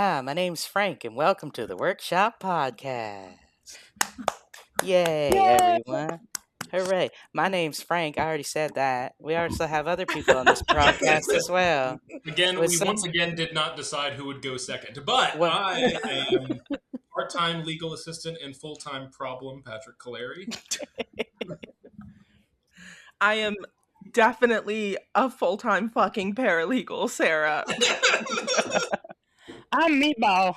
Hi, my name's Frank, and welcome to the Workshop Podcast. Yay, everyone. Hooray. My name's Frank. I already said that. We also have other people on this podcast as well. Again, With we some- once again did not decide who would go second, but Well- I am part-time legal assistant and full-time problem Patrick Caleri. I am definitely a full-time fucking paralegal, Sarah. I'm Meatball.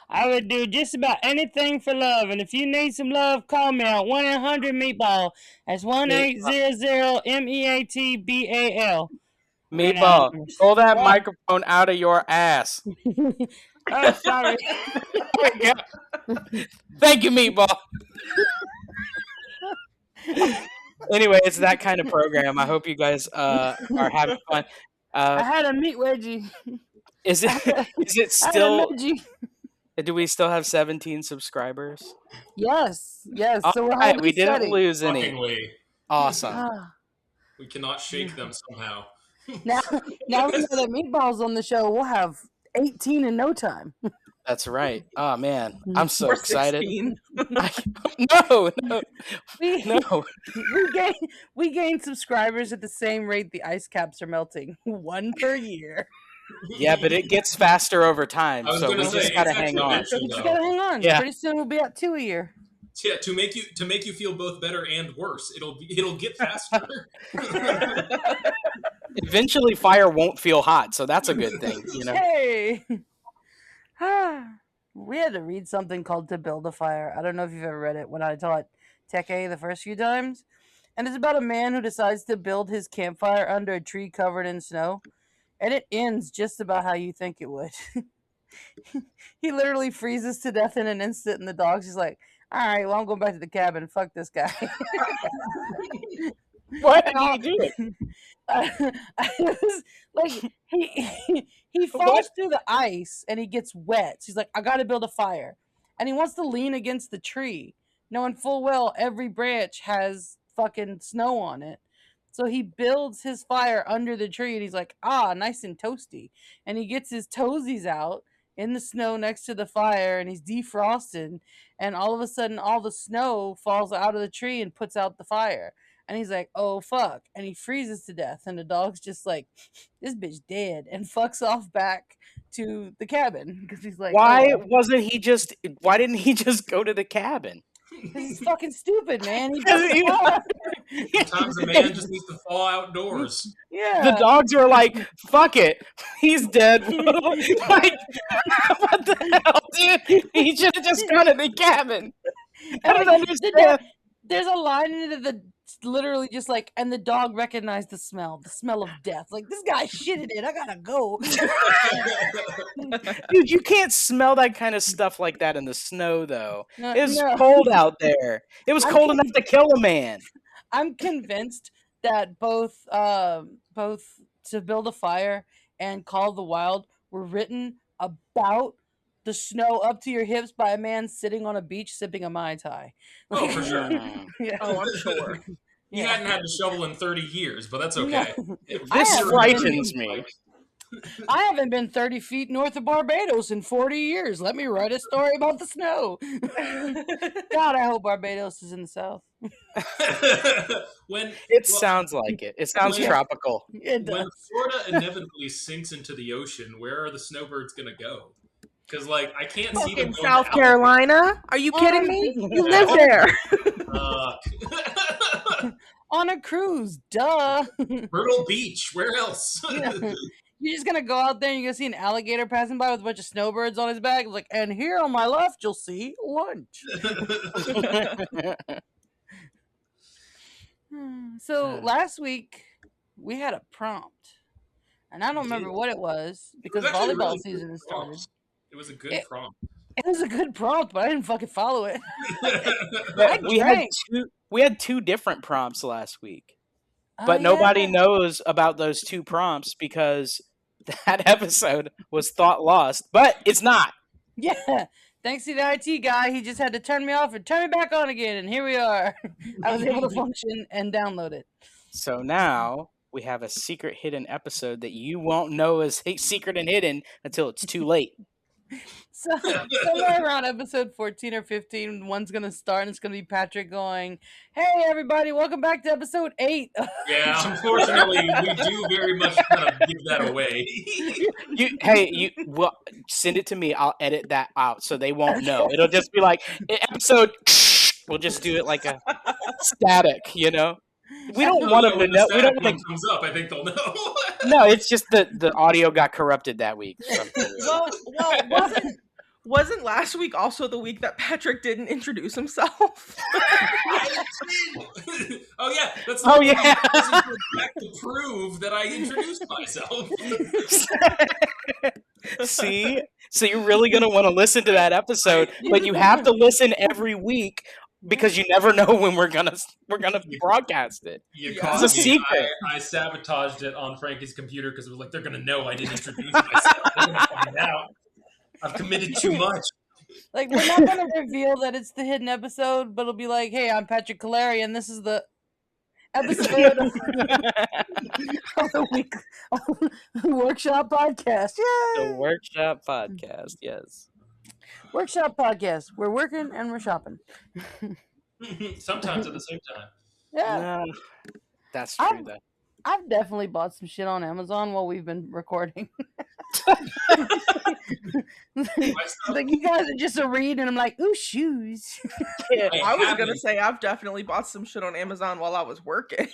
I would do just about anything for love, and if you need some love, call me at 1-800-MEATBALL. That's 1-800-MEATBAL. Meatball, pull that microphone out of your ass. Oh, sorry. Thank you, Meatball. Anyway, it's that kind of program. I hope you guys are having fun. I had a meat wedgie. Is it I had still? a veggie. Do we still have 17 subscribers? Yes. So we're All right, holding we didn't steady. lose any. Shockingly, Awesome. we cannot shake them somehow. Now we know that Meatball's on the show. We'll have 18 in no time. That's right. Oh man, I'm so Or excited. 16. No. We gain subscribers at the same rate the ice caps are melting. 1 per year. Yeah, but it gets faster over time, I was so we going to say, just it's gotta hang on. exponential, You just though. gotta hang on. Yeah. Pretty soon we'll be at 2 a year. Yeah, to make you feel both better and worse, it'll get faster. Eventually, fire won't feel hot, so that's a good thing. You know. Hey! We had to read something called To Build a Fire. I don't know if you've ever read it when I taught Tech A the first few times. And it's about a man who decides to build his campfire under a tree covered in snow. And it ends just about how you think it would. He literally freezes to death in an instant, and the dog's just like, all right, well, I'm going back to the cabin. Fuck this guy. Why did he do it? It was like he falls through the ice and he gets wet. So he's like, I gotta build a fire. And he wants to lean against the tree, knowing full well every branch has fucking snow on it. So he builds his fire under the tree and he's like, nice and toasty. And he gets his toesies out in the snow next to the fire and he's defrosting. And all of a sudden, all the snow falls out of the tree and puts out the fire. And he's like, oh, fuck. And he freezes to death. And the dog's just like, this bitch dead. And fucks off back to the cabin. Because he's like, Why oh, didn't he just go to the cabin? he's fucking stupid, man. He Sometimes a man just needs to fall outdoors. yeah. The dogs were like, fuck it. He's dead. Like, what the hell, dude? He should have just gone to the cabin. I don't understand. There's a line in it that literally just like, and the dog recognized the smell of death. Like, this guy shitted it. I gotta go. Dude, you can't smell that kind of stuff like that in the snow, though. It was No. cold out there. It was cold enough to kill a man. I'm convinced that both To Build a Fire and Call of the Wild were written about the snow up to your hips by a man sitting on a beach sipping a Mai Tai. Oh, for sure. Yeah. Oh, I'm sure. He hadn't had to shovel in 30 years, but that's okay. No. This haven't frightens me. I haven't been 30 feet north of Barbados in 40 years. Let me write a story about the snow. God, I hope Barbados is in the south. It sounds like it. It sounds when- tropical. It When does. Florida inevitably sinks into the ocean, where are the snowbirds going to go? Because, like, I can't see them In going South to Carolina? Are you kidding me? You live Yeah. there. On a cruise, duh. Myrtle Beach, where else? Yeah. You're just gonna go out there and you're gonna see an alligator passing by with a bunch of snowbirds on his back. It's like, and here on my left, you'll see lunch. So last week we had a prompt, and I don't remember what it was because It was actually volleyball really season good has started. prompt. It was a good It- prompt. It was a good prompt, but I didn't fucking follow it. We had two different prompts last week, Oh, but nobody yeah. knows about those two prompts because that episode was thought lost. But it's not. Yeah. Thanks to the IT guy, he just had to turn me off and turn me back on again, and here we are. I was able to function and download it. So now we have a secret hidden episode that you won't know is secret and hidden until it's too late. So somewhere around episode 14 or 15, one's gonna start and it's gonna be Patrick going, "Hey everybody, welcome back to episode 8." Yeah, unfortunately, we do very much kind of give that away. Well, send it to me. I'll edit that out so they won't know. It'll just be like episode. We'll just do it like a static, you know. We don't want them to know. We don't want to. Comes up. I think they'll know. No, it's just the audio got corrupted that week. Well, wasn't last week also the week that Patrick didn't introduce himself? Oh yeah, that's back to prove that I introduced myself. See, so you're really gonna want to listen to that episode, but you have to listen every week because you never know when we're gonna broadcast it. It's a secret. I sabotaged it on Franki's computer because it was like they're gonna know I didn't introduce myself. They're gonna find out. I've committed too much. Like, we're not going to reveal that it's the hidden episode, but it'll be like, "Hey, I'm Patrick Caleri, and this is the episode of the week Workshop Podcast." Yay! The Workshop Podcast, yes. Workshop Podcast. We're working and we're shopping. Sometimes at the same time. Yeah. No, that's true, though. I've definitely bought some shit on Amazon while we've been recording. Like, you guys are just a read, and I'm like, "Ooh, shoes." I was gonna say I've definitely bought some shit on Amazon while I was working.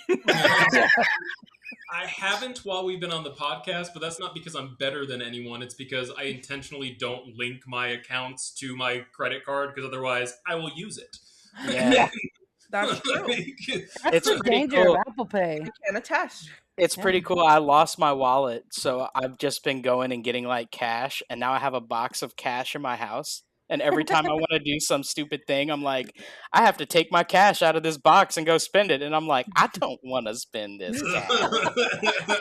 I haven't while we've been on the podcast, but that's not because I'm better than anyone. It's because I intentionally don't link my accounts to my credit card because otherwise I will use it. Yeah. That's true. That's the danger of Apple Pay. I can attest. It's pretty cool. I lost my wallet, so I've just been going and getting like cash, and now I have a box of cash in my house. And every time I want to do some stupid thing, I'm like, I have to take my cash out of this box and go spend it. And I'm like, I don't want to spend this cash.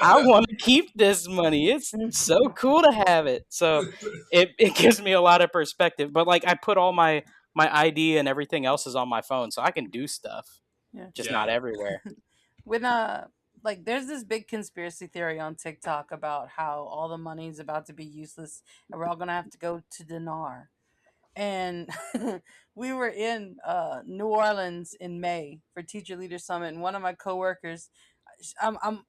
I want to keep this money. It's so cool to have it. So it gives me a lot of perspective. But like, I put all my ID and everything else is on my phone, so I can do stuff. Just not everywhere. When like, there's this big conspiracy theory on TikTok about how all the money is about to be useless and we're all gonna have to go to dinar. And we were in New Orleans in May for Teacher Leader Summit, and one of my coworkers,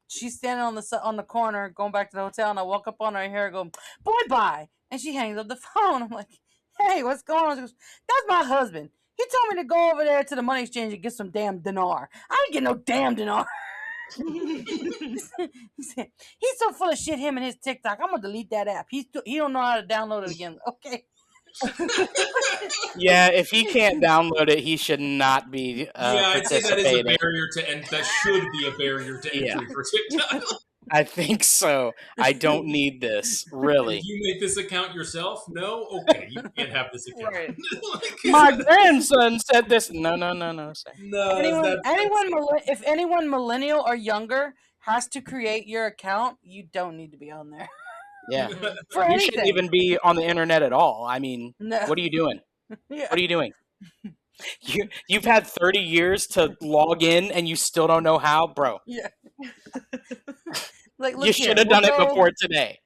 she's standing on the corner going back to the hotel, and I walk up on her hair and go, "Boy, bye," and she hangs up the phone. I'm like, "Hey, what's going on?" She goes, "That's my husband. He told me to go over there to the money exchange and get some damn dinar. I ain't get no damn dinar." He said, "He's so full of shit, him and his TikTok. I'm gonna delete that app. He don't know how to download it again." Okay. Yeah, if he can't download it, he should not be I'd say that is a participating. barrier to end. That should be a barrier to entry for TikTok. I think so. I don't need this, really. Did you make this account yourself? No? Okay, you can't have this account. Right. My grandson said this. No. No, If anyone millennial or younger has to create your account, you don't need to be on there. Yeah. For You anything. shouldn't even be on the internet at all. I mean, No. what are you doing? Yeah. What are you doing? You've had 30 years to log in and you still don't know how? Bro, Yeah. Like, look you here, should have done it we'll go- before today.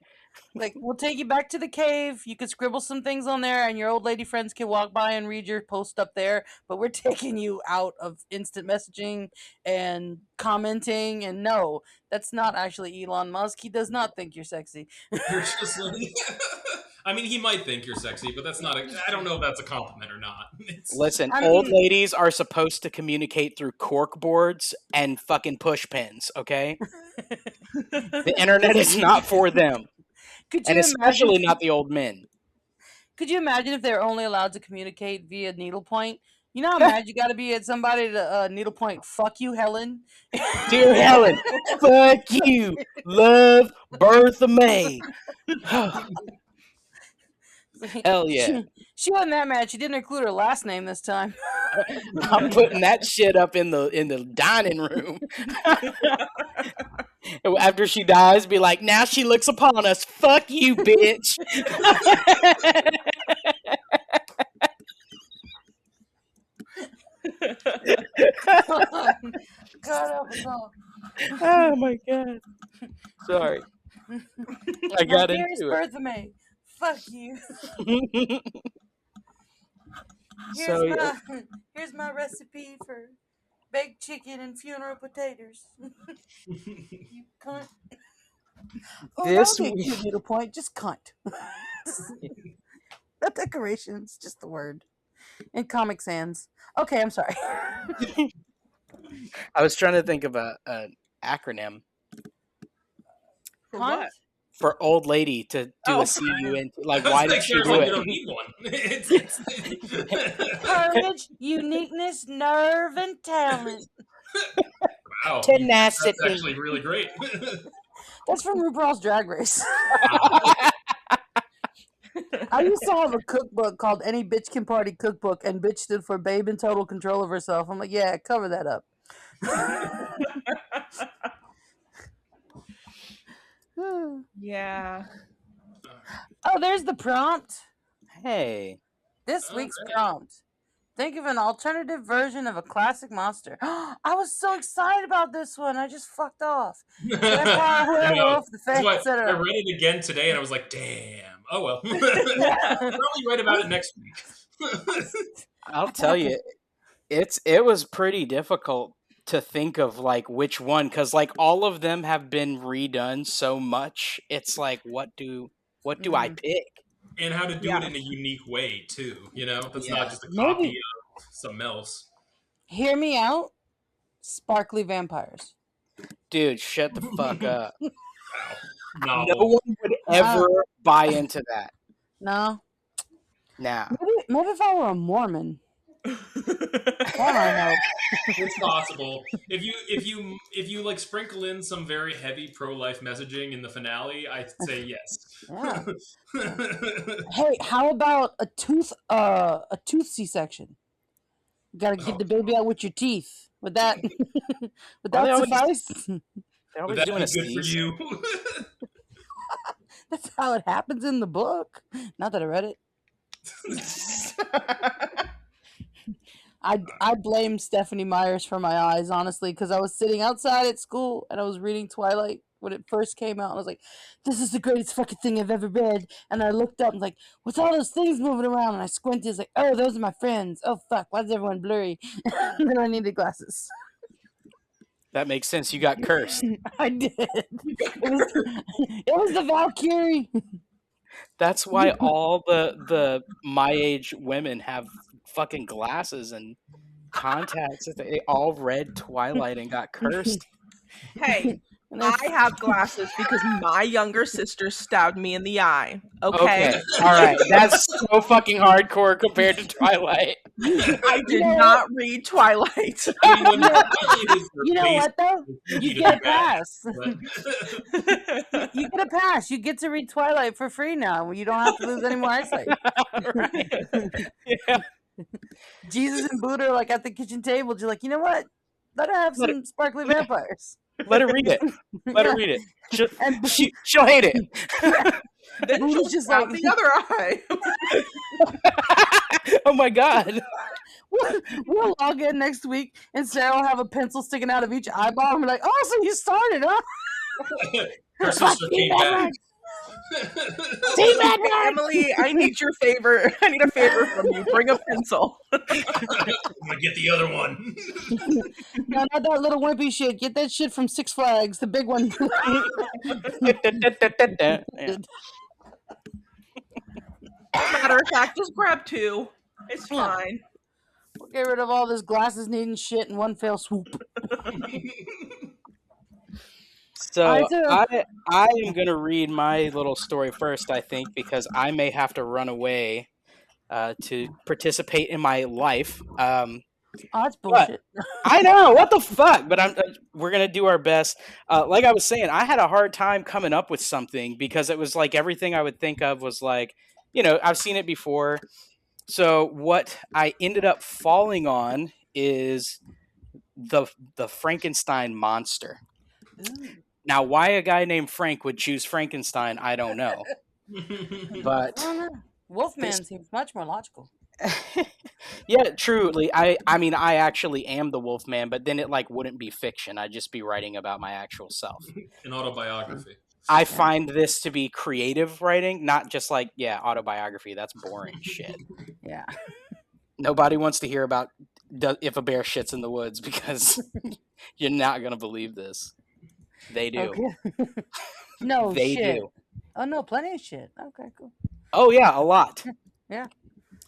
Like, we'll take you back to the cave. You could scribble some things on there, and your old lady friends can walk by and read your post up there. But we're taking you out of instant messaging and commenting. And no, that's not actually Elon Musk. He does not think you're sexy. You're just like, I mean, he might think you're sexy, but that's not. I don't know if that's a compliment or not. Listen, I old mean- ladies are supposed to communicate through cork boards and fucking push pins, okay? The internet is not for them. Could And you especially imagine? not the old men. Could you imagine if they're only allowed to communicate via needlepoint? You know how mad you got to be at somebody to needlepoint? Fuck you, Helen. Dear Helen, fuck you. Love, Bertha May. Hell yeah. She wasn't that mad. She didn't include her last name this time. I'm putting that shit up in the dining room. After she dies, be like, now she looks upon us. Fuck you, bitch. God help us all. Oh my god. Sorry. I My got dearest into Bertha fuck you. it. Here's So here's my recipe for baked chicken and funeral potatoes. You cunt. Oh, that this would be a week, cute needlepoint. Just cunt. Not decorations, just the word. In Comic Sans. Okay, I'm sorry. I was trying to think of an acronym For Cunt? what? for old lady to do Oh. a CU and like I was why did like, she seriously, do you it? don't need one. It's Courage, uniqueness, nerve, and talent. wow, that's Tenacity. actually really great. That's from RuPaul's Drag Race. I used to have a cookbook called Any Bitch Can Party Cookbook, and bitch stood for babe in total control of herself. I'm like, yeah, cover that up. Yeah. Oh, there's the prompt. Hey. This week's Okay. prompt. Think of an alternative version of a classic monster. I was so excited about this one. I just fucked off. Vampire, I know. werewolf, the That's fact, why I etc. read it again today, and I was like, "Damn! Oh well." I'll probably write about it next week. I'll tell you, it was pretty difficult to think of like which one because like all of them have been redone so much. It's like what do I pick? And how to do Yeah. it in a unique way too. You know, that's Yeah. not just a Maybe- copy of something else. Hear me out. Sparkly vampires. Dude, shut the fuck up. Wow. No Novel. one would ever buy into that. No. Nah. Maybe if I were a Mormon. That might help. It's possible. If you like sprinkle in some very heavy pro-life messaging in the finale, I'd say yes. Yeah. Hey, how about a tooth C-section? You gotta get the baby out with your teeth. Would that they always- suffice? They're Would always that doing be a good for sneeze. you? That's how it happens in the book. Not that I read it. I blame Stephanie Myers for my eyes, honestly, because I was sitting outside at school and I was reading Twilight when it first came out. And I was like, this is the greatest fucking thing I've ever read. And I looked up and was like, what's all those things moving around? And I squinted. It's like, oh, those are my friends. Oh, fuck. Why is everyone blurry? And then I needed glasses. That makes sense. You got cursed. I did. It was the Valkyrie. That's why all the my age women have fucking glasses and contacts. They all read Twilight and got cursed. Hey, I have glasses because my younger sister stabbed me in the eye. Okay. All right. That's so fucking hardcore compared to Twilight. I did not read Twilight. You know what, though? You get a pass. You get a pass. You get to read Twilight for free now. You don't have to lose any more eyesight. Right. Yeah. Jesus and Buddha are like at the kitchen table. You're like, you know what? Let her have some sparkly vampires. Let her read it. Let her read it. She'll hate it. Then Buddha's she'll just stab like- the other eye. Oh my god. We'll log in next week and Sarah will have a pencil sticking out of each eyeball and be like, oh, so you started, huh? Her sister came back. Emily, I need your favor. I need a favor from you. Bring a pencil. I'm gonna get the other one. No, not that little wimpy shit. Get that shit from Six Flags, the big one. Yeah. Matter of fact, just grab two. It's Yeah. fine. We'll get rid of all this glasses needing shit in one fell swoop. So I I am gonna read my little story first, I think, because I may have to run away to participate in my life. Oh, that's bullshit. I know, what the fuck? But we're gonna do our best. Like I was saying, I had a hard time coming up with something because it was like everything I would think of was like, I've seen it before. So what I ended up falling on is the Frankenstein monster. Ooh. Now, why a guy named Frank would choose Frankenstein, I don't know. But I don't know. Wolfman seems much more logical. Yeah, truly. I mean, I actually am the Wolfman, but then it like wouldn't be fiction. I'd just be writing about my actual self. An autobiography. I find this to be creative writing, not just like, yeah, autobiography. That's boring shit. Yeah. Nobody wants to hear about if a bear shits in the woods because you're not going to believe this. They do. Okay. No They shit. do. Oh no, plenty of shit. Okay, cool. Oh, yeah, a lot. Yeah.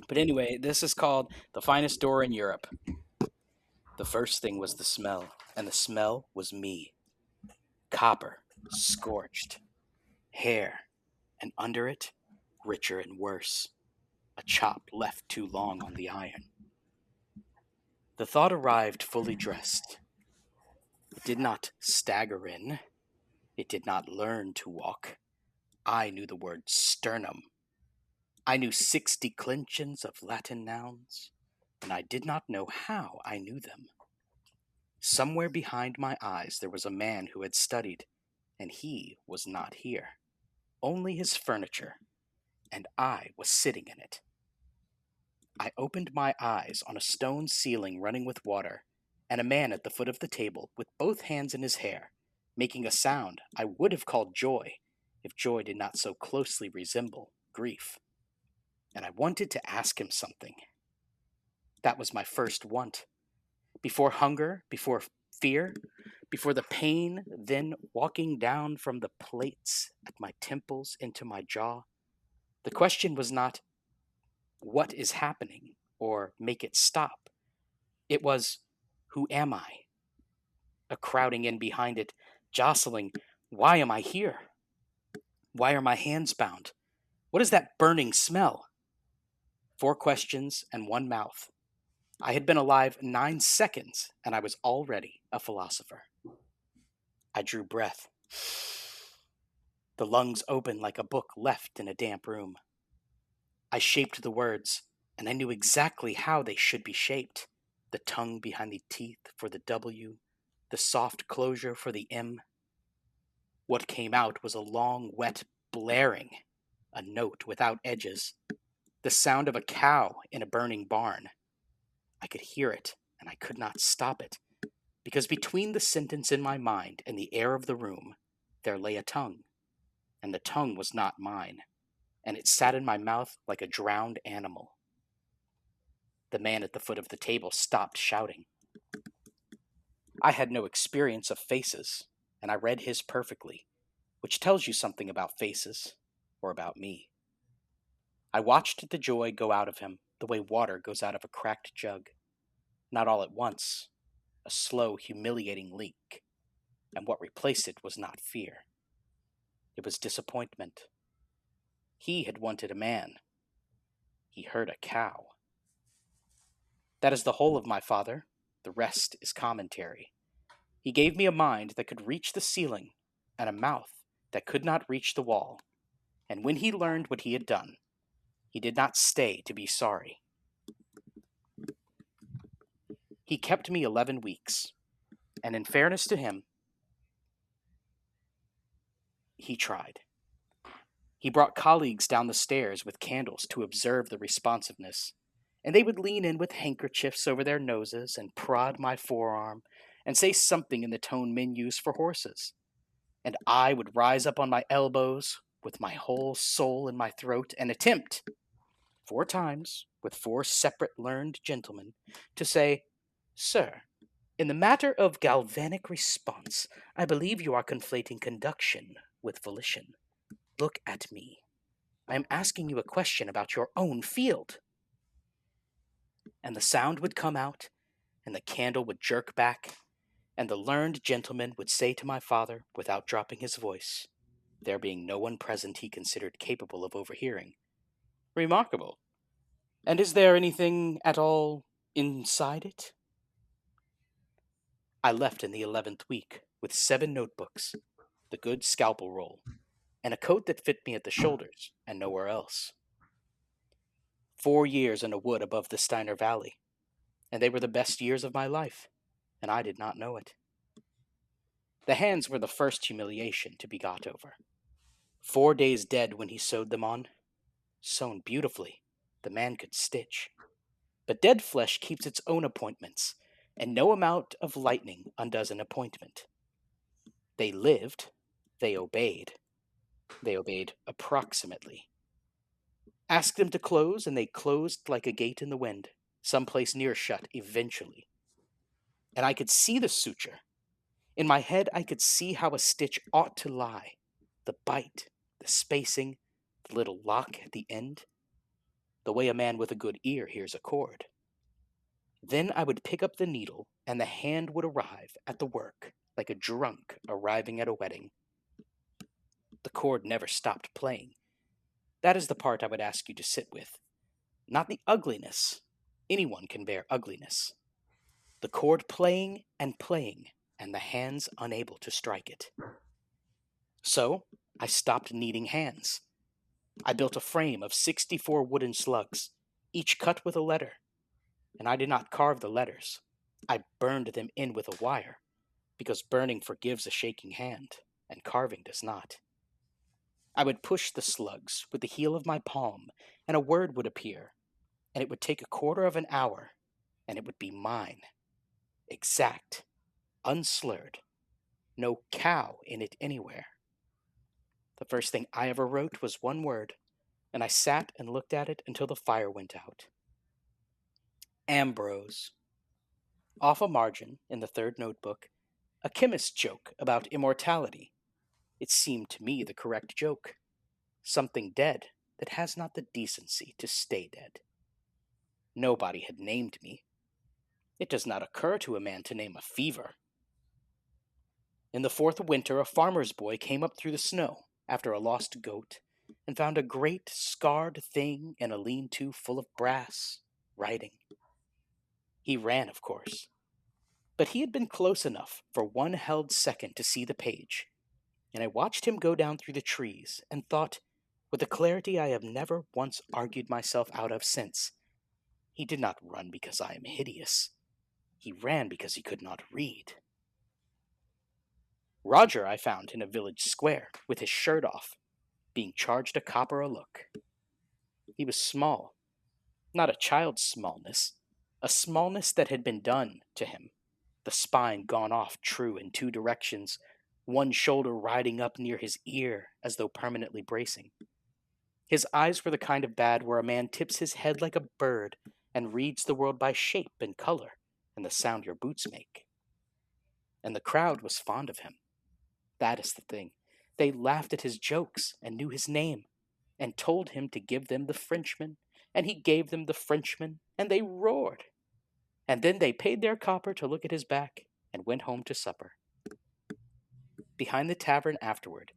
But anyway, this is called The Finest Door in Europe. The first thing was the smell, and the smell was me. Copper, scorched, hair, and under it, richer and worse, a chop left too long on the iron. The thought arrived fully dressed. It did not stagger in. It did not learn to walk. I knew the word sternum. I knew 6 declensions of Latin nouns, and I did not know how I knew them. Somewhere behind my eyes there was a man who had studied, and he was not here. Only his furniture, and I was sitting in it. I opened my eyes on a stone ceiling running with water, and a man at the foot of the table with both hands in his hair, making a sound I would have called joy, if joy did not so closely resemble grief. And I wanted to ask him something. That was my first want. Before hunger, before fear, before the pain, then walking down from the plates at my temples into my jaw, the question was not, what is happening, or make it stop. It was, who am I? A crowding in behind it, jostling, why am I here? Why are my hands bound? What is that burning smell? 4 questions and 1 mouth. I had been alive 9 seconds, and I was already a philosopher. I drew breath. The lungs opened like a book left in a damp room. I shaped the words, and I knew exactly how they should be shaped. The tongue behind the teeth for the W, the soft closure for the M. What came out was a long, wet blaring, a note without edges, the sound of a cow in a burning barn. I could hear it, and I could not stop it, because between the sentence in my mind and the air of the room, there lay a tongue, and the tongue was not mine, and it sat in my mouth like a drowned animal. The man at the foot of the table stopped shouting. I had no experience of faces, and I read his perfectly, which tells you something about faces, or about me. I watched the joy go out of him the way water goes out of a cracked jug. Not all at once, a slow, humiliating leak, and what replaced it was not fear. It was disappointment. He had wanted a man. He heard a cow. That is the whole of my father. The rest is commentary. He gave me a mind that could reach the ceiling, and a mouth that could not reach the wall. And when he learned what he had done, he did not stay to be sorry. He kept me 11 weeks, and in fairness to him, he tried. He brought colleagues down the stairs with candles to observe the responsiveness, and they would lean in with handkerchiefs over their noses and prod my forearm and say something in the tone men use for horses. And I would rise up on my elbows with my whole soul in my throat and attempt, 4 times, with 4 separate learned gentlemen, to say, "Sir, in the matter of galvanic response, I believe you are conflating conduction with volition. Look at me. I am asking you a question about your own field." And the sound would come out, and the candle would jerk back, and the learned gentleman would say to my father, without dropping his voice, there being no one present he considered capable of overhearing, "Remarkable. And is there anything at all inside it?" I left in the 11th week with 7 notebooks, the good scalpel roll, and a coat that fit me at the shoulders and nowhere else. 4 years in a wood above the Steiner Valley, and they were the best years of my life, and I did not know it. The hands were the first humiliation to be got over. 4 days dead when he sewed them on, sewn beautifully, The man could stitch. But dead flesh keeps its own appointments, and no amount of lightning undoes an appointment. They lived, they obeyed. They obeyed approximately. Ask them to close, and they closed like a gate in the wind, someplace near shut eventually. And I could see the suture. In my head, I could see how a stitch ought to lie. The bite, the spacing, the little lock at the end. The way a man with a good ear hears a chord. Then I would pick up the needle, and the hand would arrive at the work, like a drunk arriving at a wedding. The chord never stopped playing. That is the part I would ask you to sit with. Not the ugliness. Anyone can bear ugliness. The chord playing, and the hands unable to strike it. So, I stopped needing hands. I built a frame of 64 wooden slugs, each cut with a letter. And I did not carve the letters. I burned them in with a wire, because burning forgives a shaking hand, and carving does not. I would push the slugs with the heel of my palm, and a word would appear, and it would take a quarter of an hour, and it would be mine. Exact, unslurred, no cow in it anywhere. The first thing I ever wrote was one word, and I sat and looked at it until the fire went out. Ambrose. Off a margin in the third notebook, a chemist's joke about immortality. It seemed to me the correct joke. Something dead that has not the decency to stay dead. Nobody had named me. It does not occur to a man to name a fever. In the fourth winter, a farmer's boy came up through the snow after a lost goat and found a great scarred thing in a lean-to full of brass, writing. He ran, of course, but he had been close enough for one held second to see the page, and I watched him go down through the trees and thought, with a clarity I have never once argued myself out of since, he did not run because I am hideous. He ran because he could not read. Roger I found in a village square, with his shirt off, being charged a copper a look. He was small, not a child's smallness, a smallness that had been done to him, the spine gone off true in two directions, one shoulder riding up near his ear as though permanently bracing. His eyes were the kind of bad where a man tips his head like a bird and reads the world by shape and color and the sound your boots make. And the crowd was fond of him. That is the thing. They laughed at his jokes and knew his name and told him to give them the Frenchman, and he gave them the Frenchman, and they roared. And then they paid their copper to look at his back and went home to supper. Behind the tavern afterward,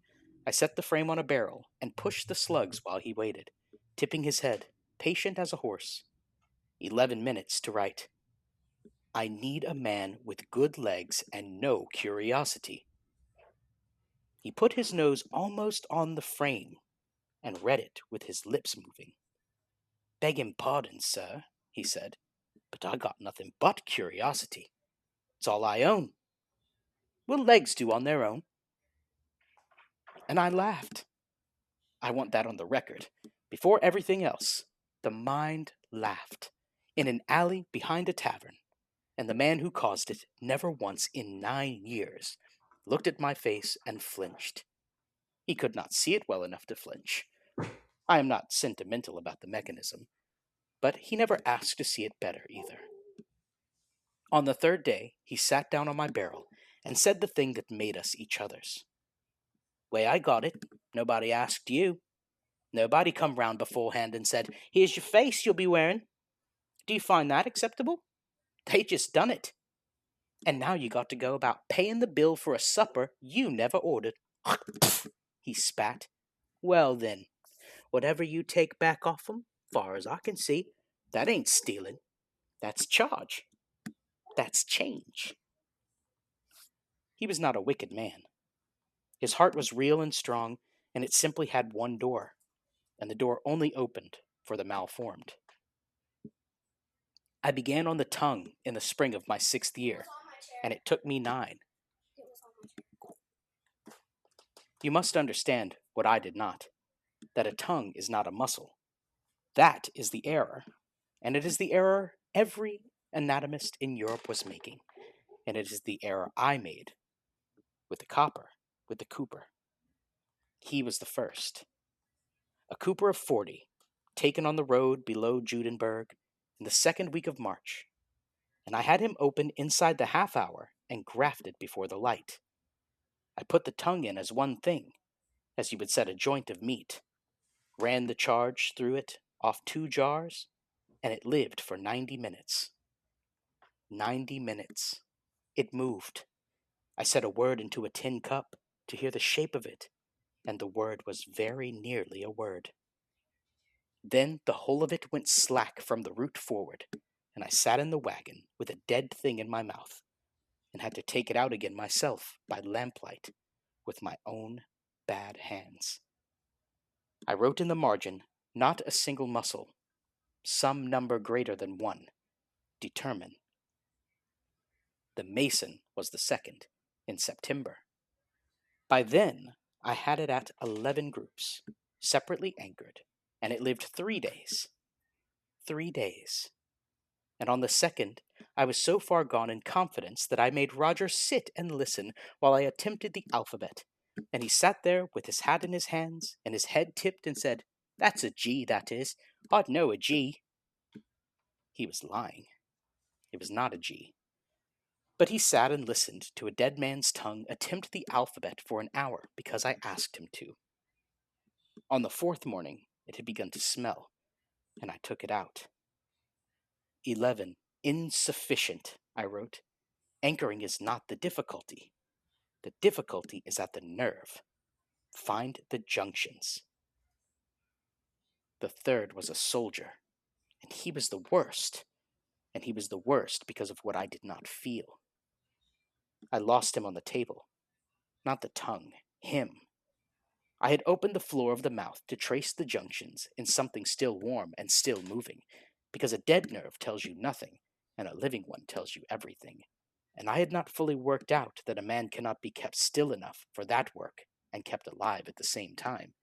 I set the frame on a barrel and pushed the slugs while he waited, tipping his head, patient as a horse. 11 minutes to write. I need a man with good legs and no curiosity. He put his nose almost on the frame and read it with his lips moving. Begging pardon, sir, he said, but I got nothing but curiosity. It's all I own. Will legs do on their own? And I laughed. I want that on the record. Before everything else, the mind laughed in an alley behind a tavern, and the man who caused it never once in 9 years looked at my face and flinched. He could not see it well enough to flinch. I am not sentimental about the mechanism, but he never asked to see it better either. On the third day, he sat down on my barrel and said the thing that made us each other's. Way I got it, nobody asked you. Nobody come round beforehand and said, here's your face you'll be wearing. Do you find that acceptable? They just done it. And now you got to go about paying the bill for a supper you never ordered. He spat. Well then, whatever you take back off 'em, far as I can see, that ain't stealing. That's charge. That's change. He was not a wicked man. His heart was real and strong, and it simply had one door, and the door only opened for the malformed. I began on the tongue in the spring of my 6th year, and it took me 9. You must understand what I did not, that a tongue is not a muscle. That is the error, and it is the error every anatomist in Europe was making, and it is the error I made with the Cooper. He was the first. A Cooper of 40, taken on the road below Judenburg in the second week of March, and I had him open inside the half hour and grafted before the light. I put the tongue in as one thing, as you would set a joint of meat, ran the charge through it off 2 jars, and it lived for 90 minutes. 90 minutes. It moved. I set a word into a tin cup to hear the shape of it, and the word was very nearly a word. Then the whole of it went slack from the root forward, and I sat in the wagon with a dead thing in my mouth, and had to take it out again myself by lamplight with my own bad hands. I wrote in the margin, not a single muscle, some number greater than 1, determine. The Mason was the second, in September. By then, I had it at 11 groups, separately anchored, and it lived 3 days. 3 days. And on the second, I was so far gone in confidence that I made Roger sit and listen while I attempted the alphabet, and he sat there with his hat in his hands and his head tipped and said, "That's a G, that is. I'd know a G." He was lying. It was not a G. But he sat and listened to a dead man's tongue attempt the alphabet for an hour because I asked him to. On the 4th morning, it had begun to smell, and I took it out. 11. Insufficient, I wrote. Anchoring is not the difficulty. The difficulty is at the nerve. Find the junctions. The 3rd was a soldier, and he was the worst. And he was the worst because of what I did not feel. I lost him on the table. Not the tongue, him. I had opened the floor of the mouth to trace the junctions in something still warm and still moving, because a dead nerve tells you nothing, and a living one tells you everything. And I had not fully worked out that a man cannot be kept still enough for that work and kept alive at the same time.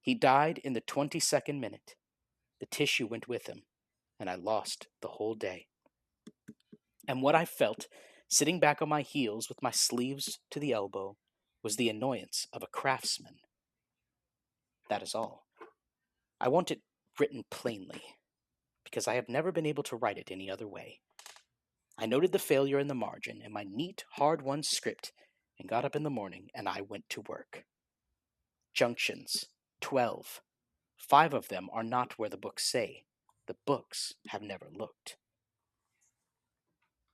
He died in the 22nd minute. The tissue went with him, and I lost the whole day. And what I felt, sitting back on my heels with my sleeves to the elbow, was the annoyance of a craftsman. That is all. I want it written plainly, because I have never been able to write it any other way. I noted the failure in the margin in my neat, hard-won script, and got up in the morning, and I went to work. Junctions, 12. 5 of them are not where the books say. The books have never looked.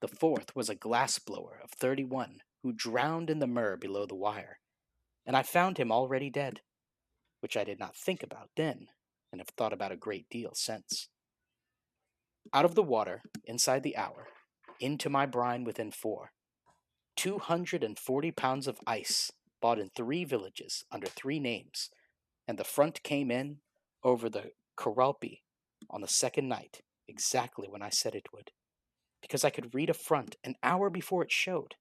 The 4th was a glass-blower of 31 who drowned in the myrrh below the wire, and I found him already dead, which I did not think about then, and have thought about a great deal since. Out of the water, inside the hour, into my brine within 4, 240 pounds of ice bought in 3 villages under 3 names, and the front came in over the Koralpi on the 2nd night, exactly when I said it would, because I could read a front an hour before it showed,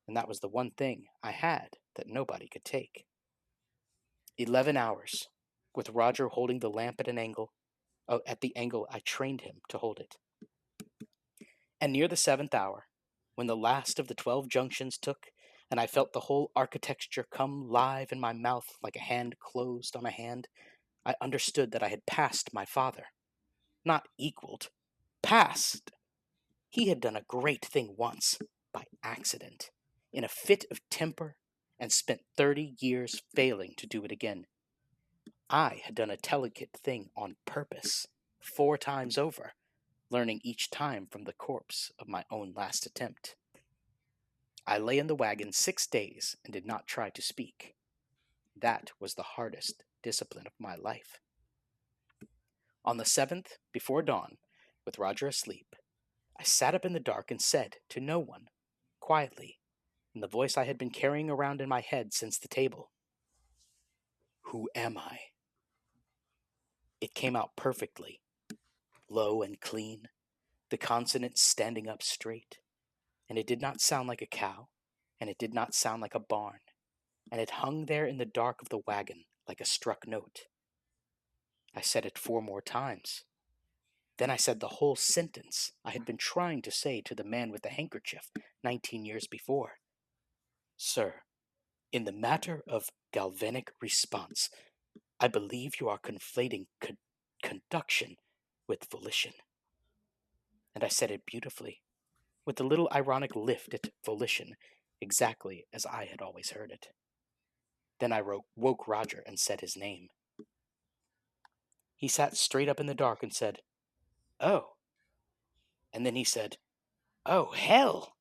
and that was the one thing I had that nobody could take. 11 hours, with Roger holding the lamp at the angle I trained him to hold it. And near the 7th hour, when the last of the 12 junctions took, and I felt the whole architecture come live in my mouth like a hand closed on a hand, I understood that I had passed my father. Not equaled. Passed. He had done a great thing once, by accident, in a fit of temper, and spent 30 years failing to do it again. I had done a delicate thing on purpose, 4 times over, learning each time from the corpse of my own last attempt. I lay in the wagon 6 days and did not try to speak. That was the hardest discipline of my life. On the 7th, before dawn, with Roger asleep, I sat up in the dark and said to no one, quietly, in the voice I had been carrying around in my head since the table, "Who am I?" It came out perfectly, low and clean, the consonants standing up straight, and it did not sound like a cow, and it did not sound like a barn, and it hung there in the dark of the wagon like a struck note. I said it 4 more times. Then I said the whole sentence I had been trying to say to the man with the handkerchief 19 years before. Sir, in the matter of galvanic response, I believe you are conflating conduction with volition. And I said it beautifully, with a little ironic lift at volition, exactly as I had always heard it. Then I woke Roger and said his name. He sat straight up in the dark and said, "Oh." And then he said, "Oh, hell."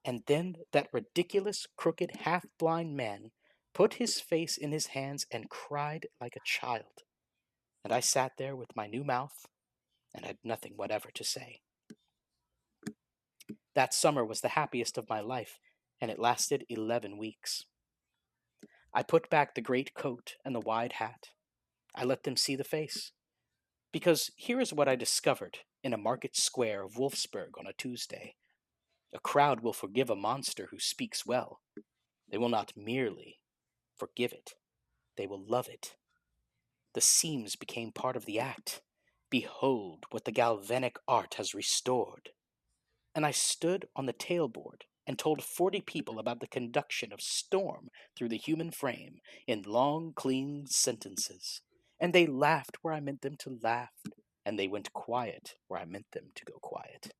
And then that ridiculous, crooked, half-blind man put his face in his hands and cried like a child. And I sat there with my new mouth and had nothing whatever to say. That summer was the happiest of my life, and it lasted 11 weeks. I put back the great coat and the wide hat. I let them see the face. Because here is what I discovered in a market square of Wolfsburg on a Tuesday. A crowd will forgive a monster who speaks well. They will not merely forgive it, they will love it. The seams became part of the act. Behold what the galvanic art has restored. And I stood on the tailboard and told 40 people about the conduction of storm through the human frame in long, clean sentences. And they laughed where I meant them to laugh, and they went quiet where I meant them to go quiet.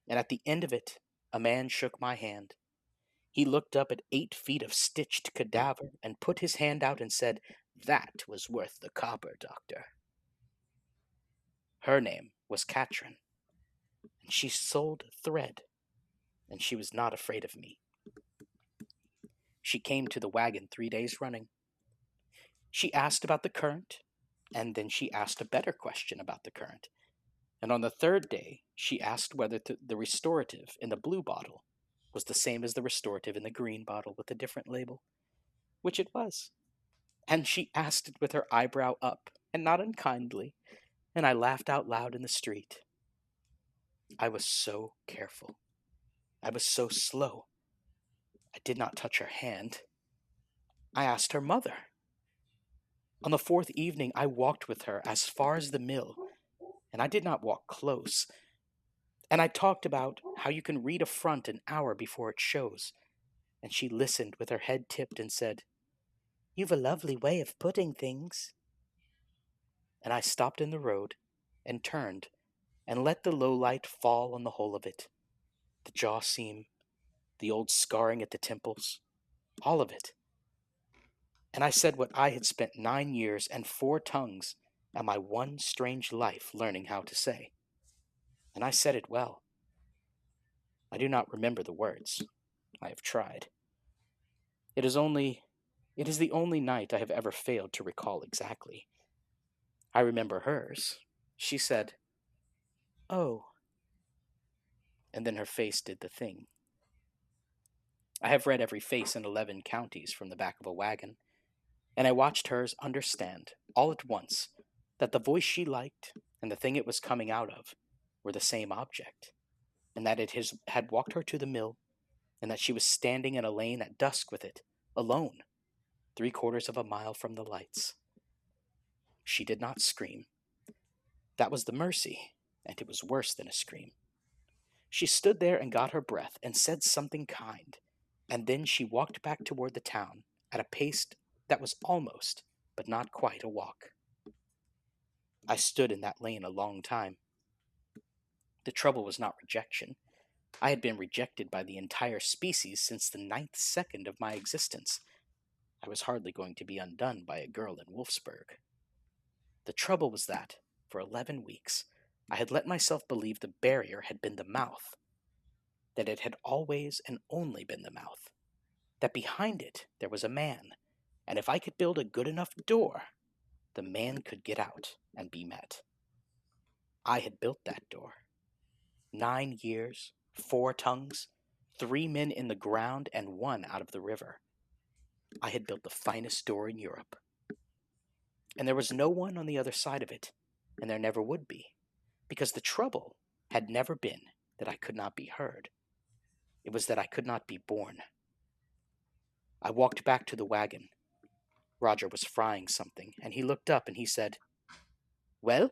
And at the end of it, a man shook my hand. He looked up at 8 feet of stitched cadaver and put his hand out and said, "That was worth the copper, doctor." Her name was Katrin, and she sold thread, and she was not afraid of me. She came to the wagon 3 days running. She asked about the current, and then she asked a better question about the current. And on the 3rd day, she asked whether the restorative in the blue bottle was the same as the restorative in the green bottle with a different label, which it was. And she asked it with her eyebrow up, and not unkindly, and I laughed out loud in the street. I was so careful. I was so slow. I did not touch her hand. I asked her mother. On the 4th evening, I walked with her as far as the mill, and I did not walk close. And I talked about how you can read a front an hour before it shows. And she listened with her head tipped and said, "You've a lovely way of putting things." And I stopped in the road and turned and let the low light fall on the whole of it. The jaw seam, the old scarring at the temples, all of it. And I said what I had spent 9 years and 4 tongues and my one strange life learning how to say. And I said it well. I do not remember the words. I have tried. It is the only night I have ever failed to recall exactly. I remember hers. She said, "Oh." And then her face did the thing. I have read every face in 11 counties from the back of a wagon, and I watched hers understand, all at once, that the voice she liked and the thing it was coming out of were the same object, and that it had walked her to the mill, and that she was standing in a lane at dusk with it, alone, 3/4 of a mile from the lights. She did not scream. That was the mercy, and it was worse than a scream. She stood there and got her breath and said something kind, and then she walked back toward the town at a pace that was almost, but not quite, a walk. I stood in that lane a long time. The trouble was not rejection. I had been rejected by the entire species since the 9th second of my existence. I was hardly going to be undone by a girl in Wolfsburg. The trouble was that, for 11 weeks, I had let myself believe the barrier had been the mouth, that it had always and only been the mouth, that behind it there was a man, and if I could build a good enough door, the man could get out and be met. I had built that door. 9 years, 4 tongues, 3 men in the ground, and 1 out of the river. I had built the finest door in Europe. And there was no one on the other side of it, and there never would be, because the trouble had never been that I could not be heard. It was that I could not be born. I walked back to the wagon. Roger was frying something, and he looked up and he said, "Well?"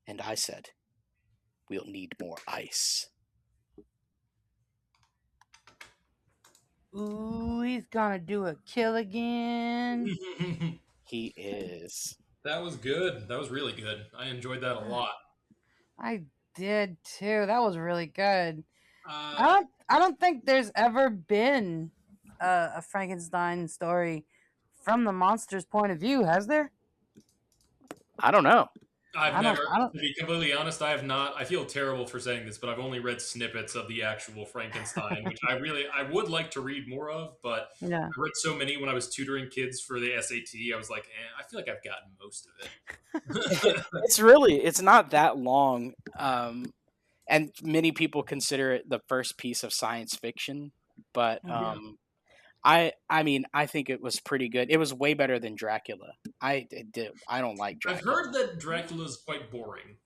And I said, "We'll need more ice." Ooh, he's gonna do a kill again. He is. That was good. That was really good. I enjoyed that a lot. I did too. That was really good. Uh, I don't think there's ever been a Frankenstein story from the monster's point of view, has there? I don't know. I've I don't. never, I don't. to be completely honest, I have not. I feel terrible for saying this, but I've only read snippets of the actual Frankenstein, which I would like to read more of, but Yeah. I read so many when I was tutoring kids for the SAT. I was like, I feel like I've gotten most of it. It's not that long. And many people consider it the first piece of science fiction, but Yeah. I mean, I think it was pretty good. It was way better than Dracula. I don't like I've Dracula. heard that Dracula's quite boring.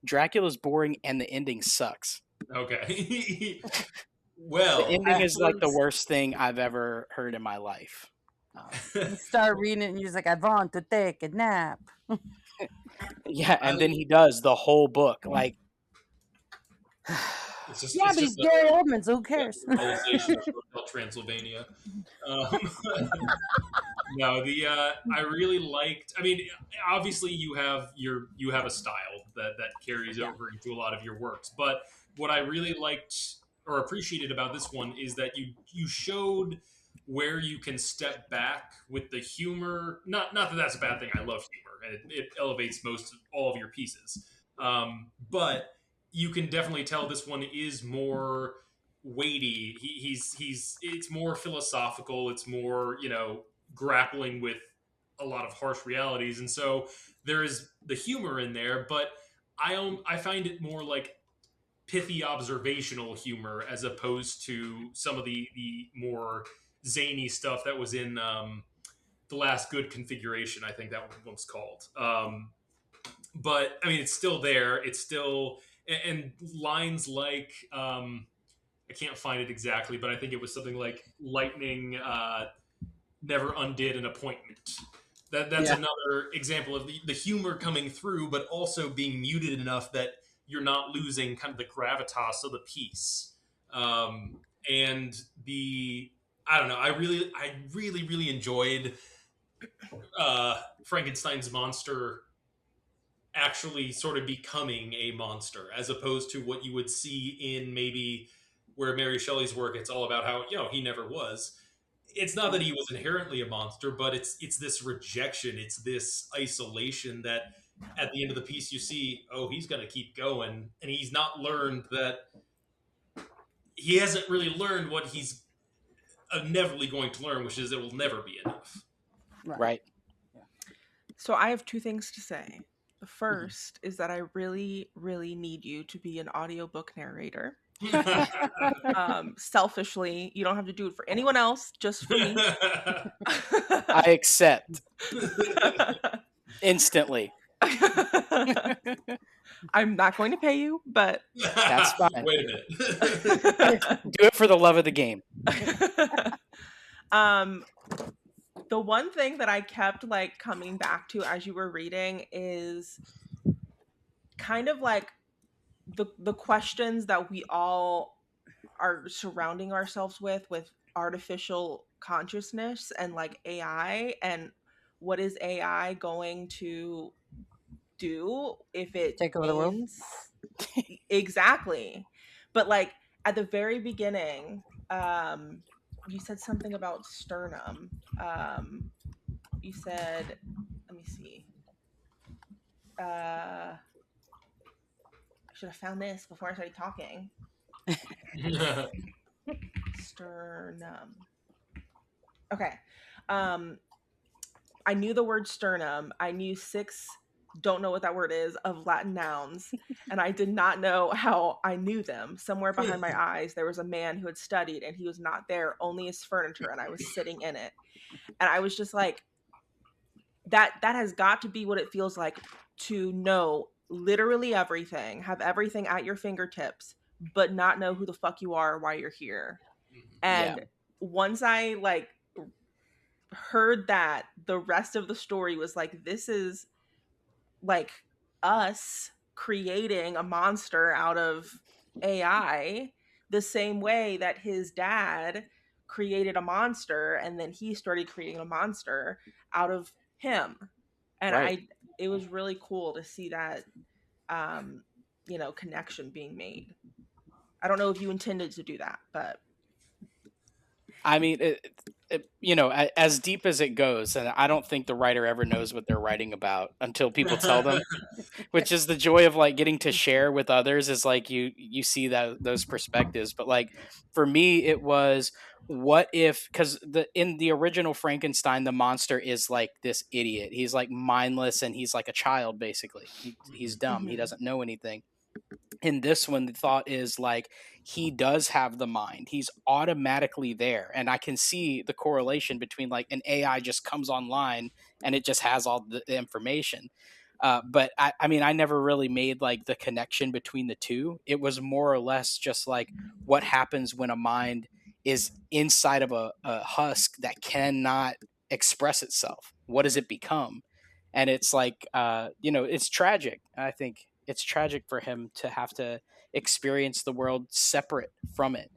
Dracula's boring and the ending sucks. Okay. The Well, ending is like the worst thing I've ever heard in my life. You start reading it and you're just like, I want to take a nap. Yeah, and then he does the whole book. Like, it's just, Yeah, it's but he's just Gary Oldman, so who cares? novelization of Hotel Transylvania. Um, no, I really liked. I mean, obviously you have a style that carries Yeah. over into a lot of your works. But what I really liked or appreciated about this one is that you showed where you can step back with the humor. Not that that's a bad thing. I love humor, and it elevates most of all of your pieces. But you can definitely tell this one is more weighty. He's it's more philosophical. It's more grappling with a lot of harsh realities, and so there is the humor in there. But I find it more like pithy observational humor as opposed to some of the more zany stuff that was in the Last Good Configuration. I think that one's called. But I mean, it's still there. It's still and lines like I can't find it exactly, but I think it was something like lightning never undid an appointment. That's another example of the humor coming through, but also being muted enough that you're not losing kind of the gravitas of the piece. And the I don't know. I really enjoyed Frankenstein's monster actually sort of becoming a monster, as opposed to what you would see in maybe where Mary Shelley's work. It's all about how he never was. It's not that he was inherently a monster, but it's this rejection, it's this isolation that at the end of the piece you see, he's going to keep going, and he's not learned that he hasn't really learned what he's inevitably going to learn, which is it will never be enough. right. So I have two things to say. The first is that I really, really need you to be an audiobook narrator. Selfishly, you don't have to do it for anyone else, just for me. I accept instantly. I'm not going to pay you, but That's fine. Wait a minute. Do it for the love of the game. the one thing that I kept like coming back to as you were reading is kind of like the questions that we all are surrounding ourselves with artificial consciousness and like AI, and what is AI going to do if it Take over the world? Exactly. But like at the very beginning, you said something about sternum. You said, let me see. I should have found this before I started talking. Sternum. Okay. I knew the word sternum. I knew 6, don't know what that word is, of Latin nouns, and I did not know how I knew them. Somewhere behind my eyes, there was a man who had studied, and he was not there, only his furniture, and I was sitting in it. And I was just like, that has got to be what it feels like to know literally everything, have everything at your fingertips, but not know who the fuck you are or why you're here. And once I like heard that, the rest of the story was like, this is like us creating a monster out of AI, the same way that his dad created a monster and then he started creating a monster out of him. And Right. it was really cool to see that connection being made. I don't know if you intended to do that, but I mean, as deep as it goes, and I don't think the writer ever knows what they're writing about until people tell them, which is the joy of like getting to share with others, is like you see those perspectives. But like for me, it was, what if, because in the original Frankenstein, the monster is like this idiot. He's like mindless and he's like a child basically. He's dumb. He doesn't know anything. In this one, the thought is like, he does have the mind. He's automatically there, and I can see the correlation between like an AI just comes online and it just has all the information. But I mean, I never really made like the connection between the two. It was more or less just like, what happens when a mind is inside of a husk that cannot express itself? What does it become? And it's like, it's tragic. I think it's tragic for him to have to experience the world separate from it.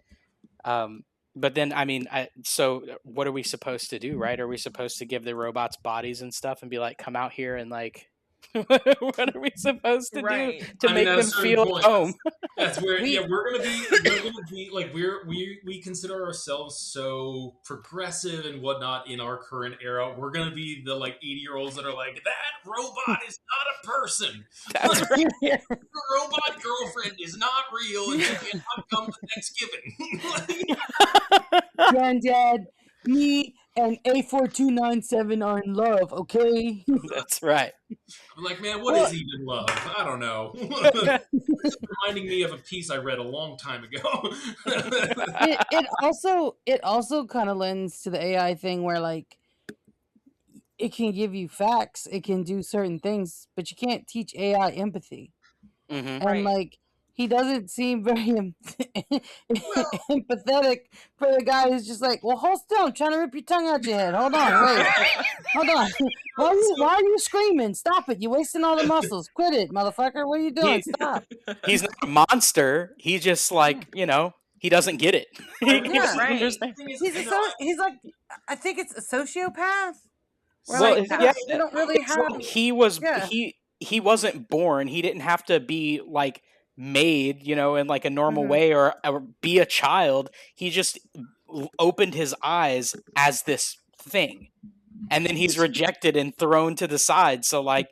But then, I mean, so what are we supposed to do, right? Are we supposed to give the robots bodies and stuff and be like, come out here and like, what are we supposed to do to make them feel at home? That's where we're gonna be like, we consider ourselves so progressive and whatnot in our current era. We're gonna be the like 80-year-olds that are like, that robot is not a person. That's right. Your robot girlfriend is not real and she cannot come to Thanksgiving. Granddad, me and A4297 are in love, okay? That's right. I'm like, man, what is even love? I don't know. It's reminding me of a piece I read a long time ago. It also kind of lends to the AI thing where like, it can give you facts, it can do certain things, but you can't teach AI empathy. Mm-hmm. And like, he doesn't seem very empathetic for the guy who's just like, well, hold still, I'm trying to rip your tongue out your head. Hold on, wait. Hold on. Why are you screaming? Stop it. You're wasting all the muscles. Quit it, motherfucker. What are you doing? Stop. He's not a monster. He's just like, he doesn't get it. He's like, I think it's a sociopath. Well, like, they don't really have. He wasn't born. He didn't have to be like made, in like a normal way or be a child. He just opened his eyes as this thing, and then he's rejected and thrown to the side. So like,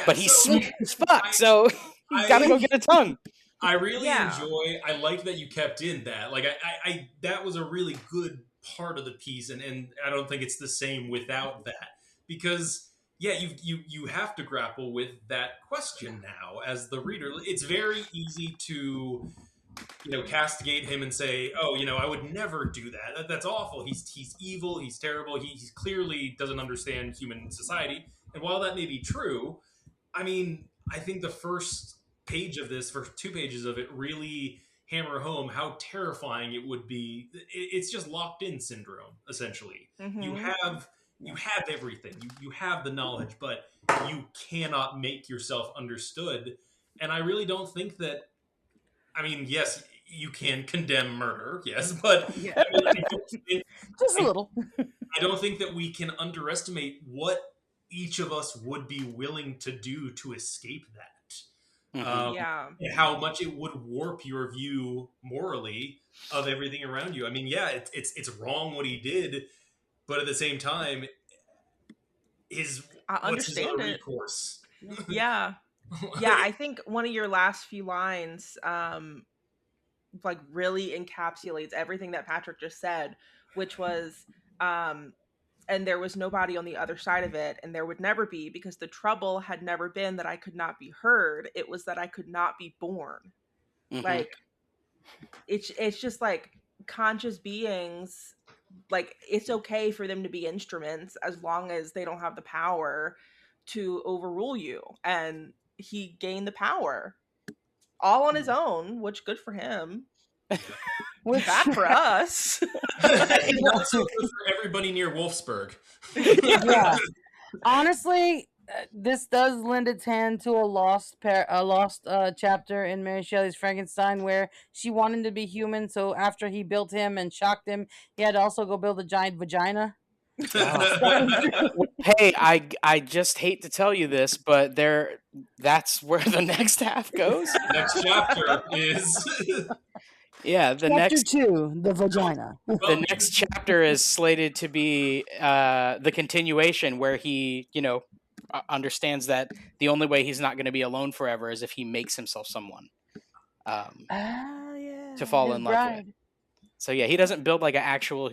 but he's smart as fuck. So he's got to go get a tongue. I really enjoy. I like that you kept in that. Like, I that was a really good part of the piece, and I don't think it's the same without that, because you have to grapple with that question now as the reader. It's very easy to castigate him and say, oh, I would never do that. That's awful. He's evil. He's terrible. He clearly doesn't understand human society. And while that may be true, I mean, I think the first two pages of it really hammer home how terrifying it would be. It's just locked in syndrome, essentially. Mm-hmm. You have everything. You have the knowledge, but you cannot make yourself understood. And I really don't think that, I mean, yes, you can condemn murder, yes, but just a little. I don't think that we can underestimate what each of us would be willing to do to escape that. And how much it would warp your view morally of everything around you. I mean, it's wrong what he did, but at the same time, I understand it. Recourse? I think one of your last few lines like really encapsulates everything that Patrick just said, which was and there was nobody on the other side of it, and there would never be, because the trouble had never been that I could not be heard. It was that I could not be born. Mm-hmm. Like, it's just like conscious beings, like, it's okay for them to be instruments as long as they don't have the power to overrule you. And he gained the power all on his own, which good for him. Bad for us. It also goes for everybody near Wolfsburg. Yeah. Honestly, this does lend its hand to a lost chapter in Mary Shelley's Frankenstein, where she wanted to be human. So after he built him and shocked him, he had to also go build a giant vagina. Hey, I just hate to tell you this, but that's where the next half goes. Next chapter is Yeah, the Chapter 2, the vagina. the next chapter is slated to be the continuation, where he, understands that the only way he's not going to be alone forever is if he makes himself someone Yeah, to fall his in love bride. with. So yeah, he doesn't build like an actual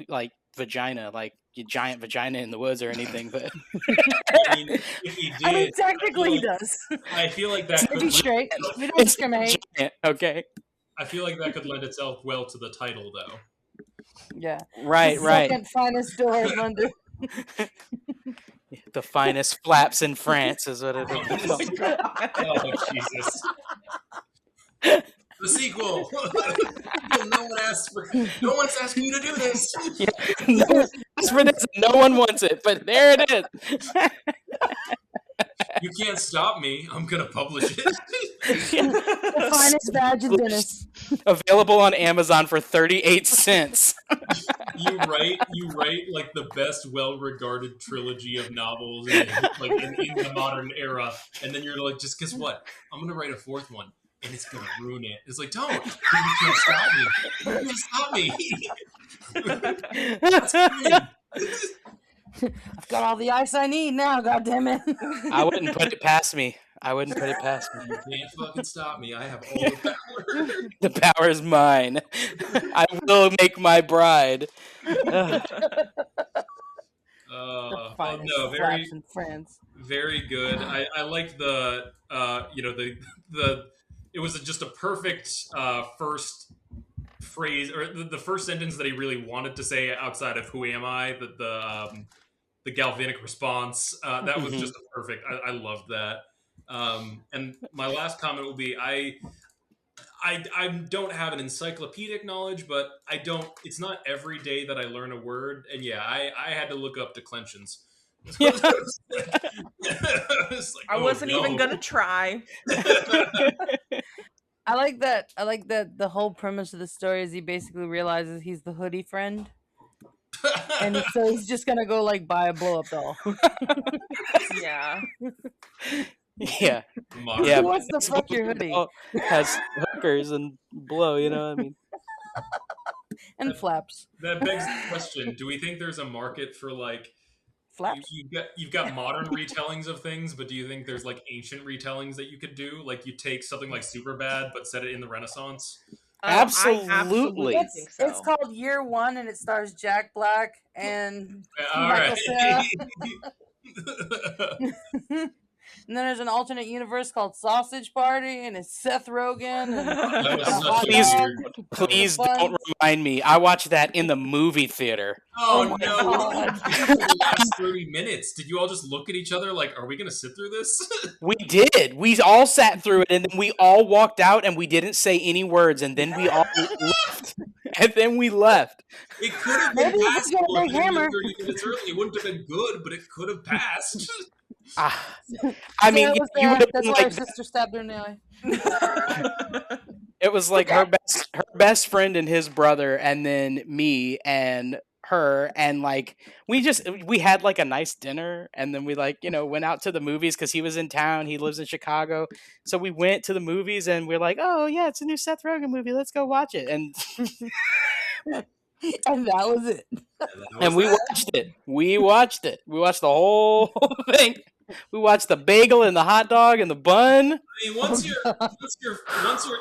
vagina, like a giant vagina in the woods or anything. But I mean, if he did, I mean, technically he does. I feel like that To be could straight, we don't it's discriminate. giant, okay. I feel like that could lend itself well to the title, though. Yeah. Right. Second finest door in London. The finest flaps in France is what it is. Oh, Jesus. The sequel. No one's asking you to do this. Yeah, no one asked for this. No one wants it, but there it is. You can't stop me. I'm gonna publish it. The finest badge in Venice. Available on Amazon for 38 cents. You write like the best well-regarded trilogy of novels in the modern era, and then you're like, just guess what? I'm gonna write a fourth one, and it's gonna ruin it. It's like, don't! You can't stop me. You can't stop me. That's fine. I've got all the ice I need now, goddammit. I wouldn't put it past me. You can't fucking stop me. I have all the power. The power is mine. I will make my bride. No, very in France. Very good. I liked the it was just a perfect first phrase, or the first sentence that he really wanted to say outside of "Who am I?" The galvanic response that was just perfect. I loved that. And my last comment will be I don't have an encyclopedic knowledge, but it's not every day that I learn a word, and yeah, I had to look up declensions. Yeah. I wasn't even gonna try. I like that the whole premise of the story is he basically realizes he's the hoodie friend. And so he's just gonna go like buy a blow up doll. Yeah. Yeah. Who wants to fuck your hoodie? Has hookers and blow, I mean. And flaps. That begs the question: do we think there's a market for like flaps? You've got modern retellings of things, but do you think there's like ancient retellings that you could do? Like you take something like Superbad, but set it in the Renaissance. Absolutely. I think so. It's called Year One, and it stars Jack Black and All Michael right. Cera. And then there's an alternate universe called Sausage Party, and it's Seth Rogen. And Please don't remind me. I watched that in the movie theater. Oh no! The last 30 minutes. Did you all just look at each other like, "Are we going to sit through this?" We did. We all sat through it, and then we all walked out, and we didn't say any words, and then we all left. And then we left. It could have been Maybe passed. he's got a big hammer. 30 minutes early. It wouldn't have been good, but it could have passed. I mean, you would have that's been why her like, sister stabbed her in the eye. it was like her best friend and his brother, and then me and her, and like we had like a nice dinner, and then we went out to the movies because he was in town. He lives in Chicago, so we went to the movies, and we're like, oh yeah, it's a new Seth Rogen movie. Let's go watch it. And and that was it. And we watched it. We watched the whole thing. We watched the bagel and the hot dog and the bun. I mean, once you're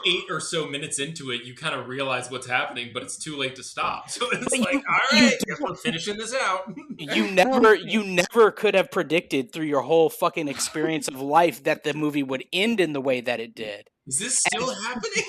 8 or so minutes into it, you kind of realize what's happening, but it's too late to stop. So it's like, all right, guess we're finishing this out. You never could have predicted through your whole fucking experience of life that the movie would end in the way that it did. Is this still happening?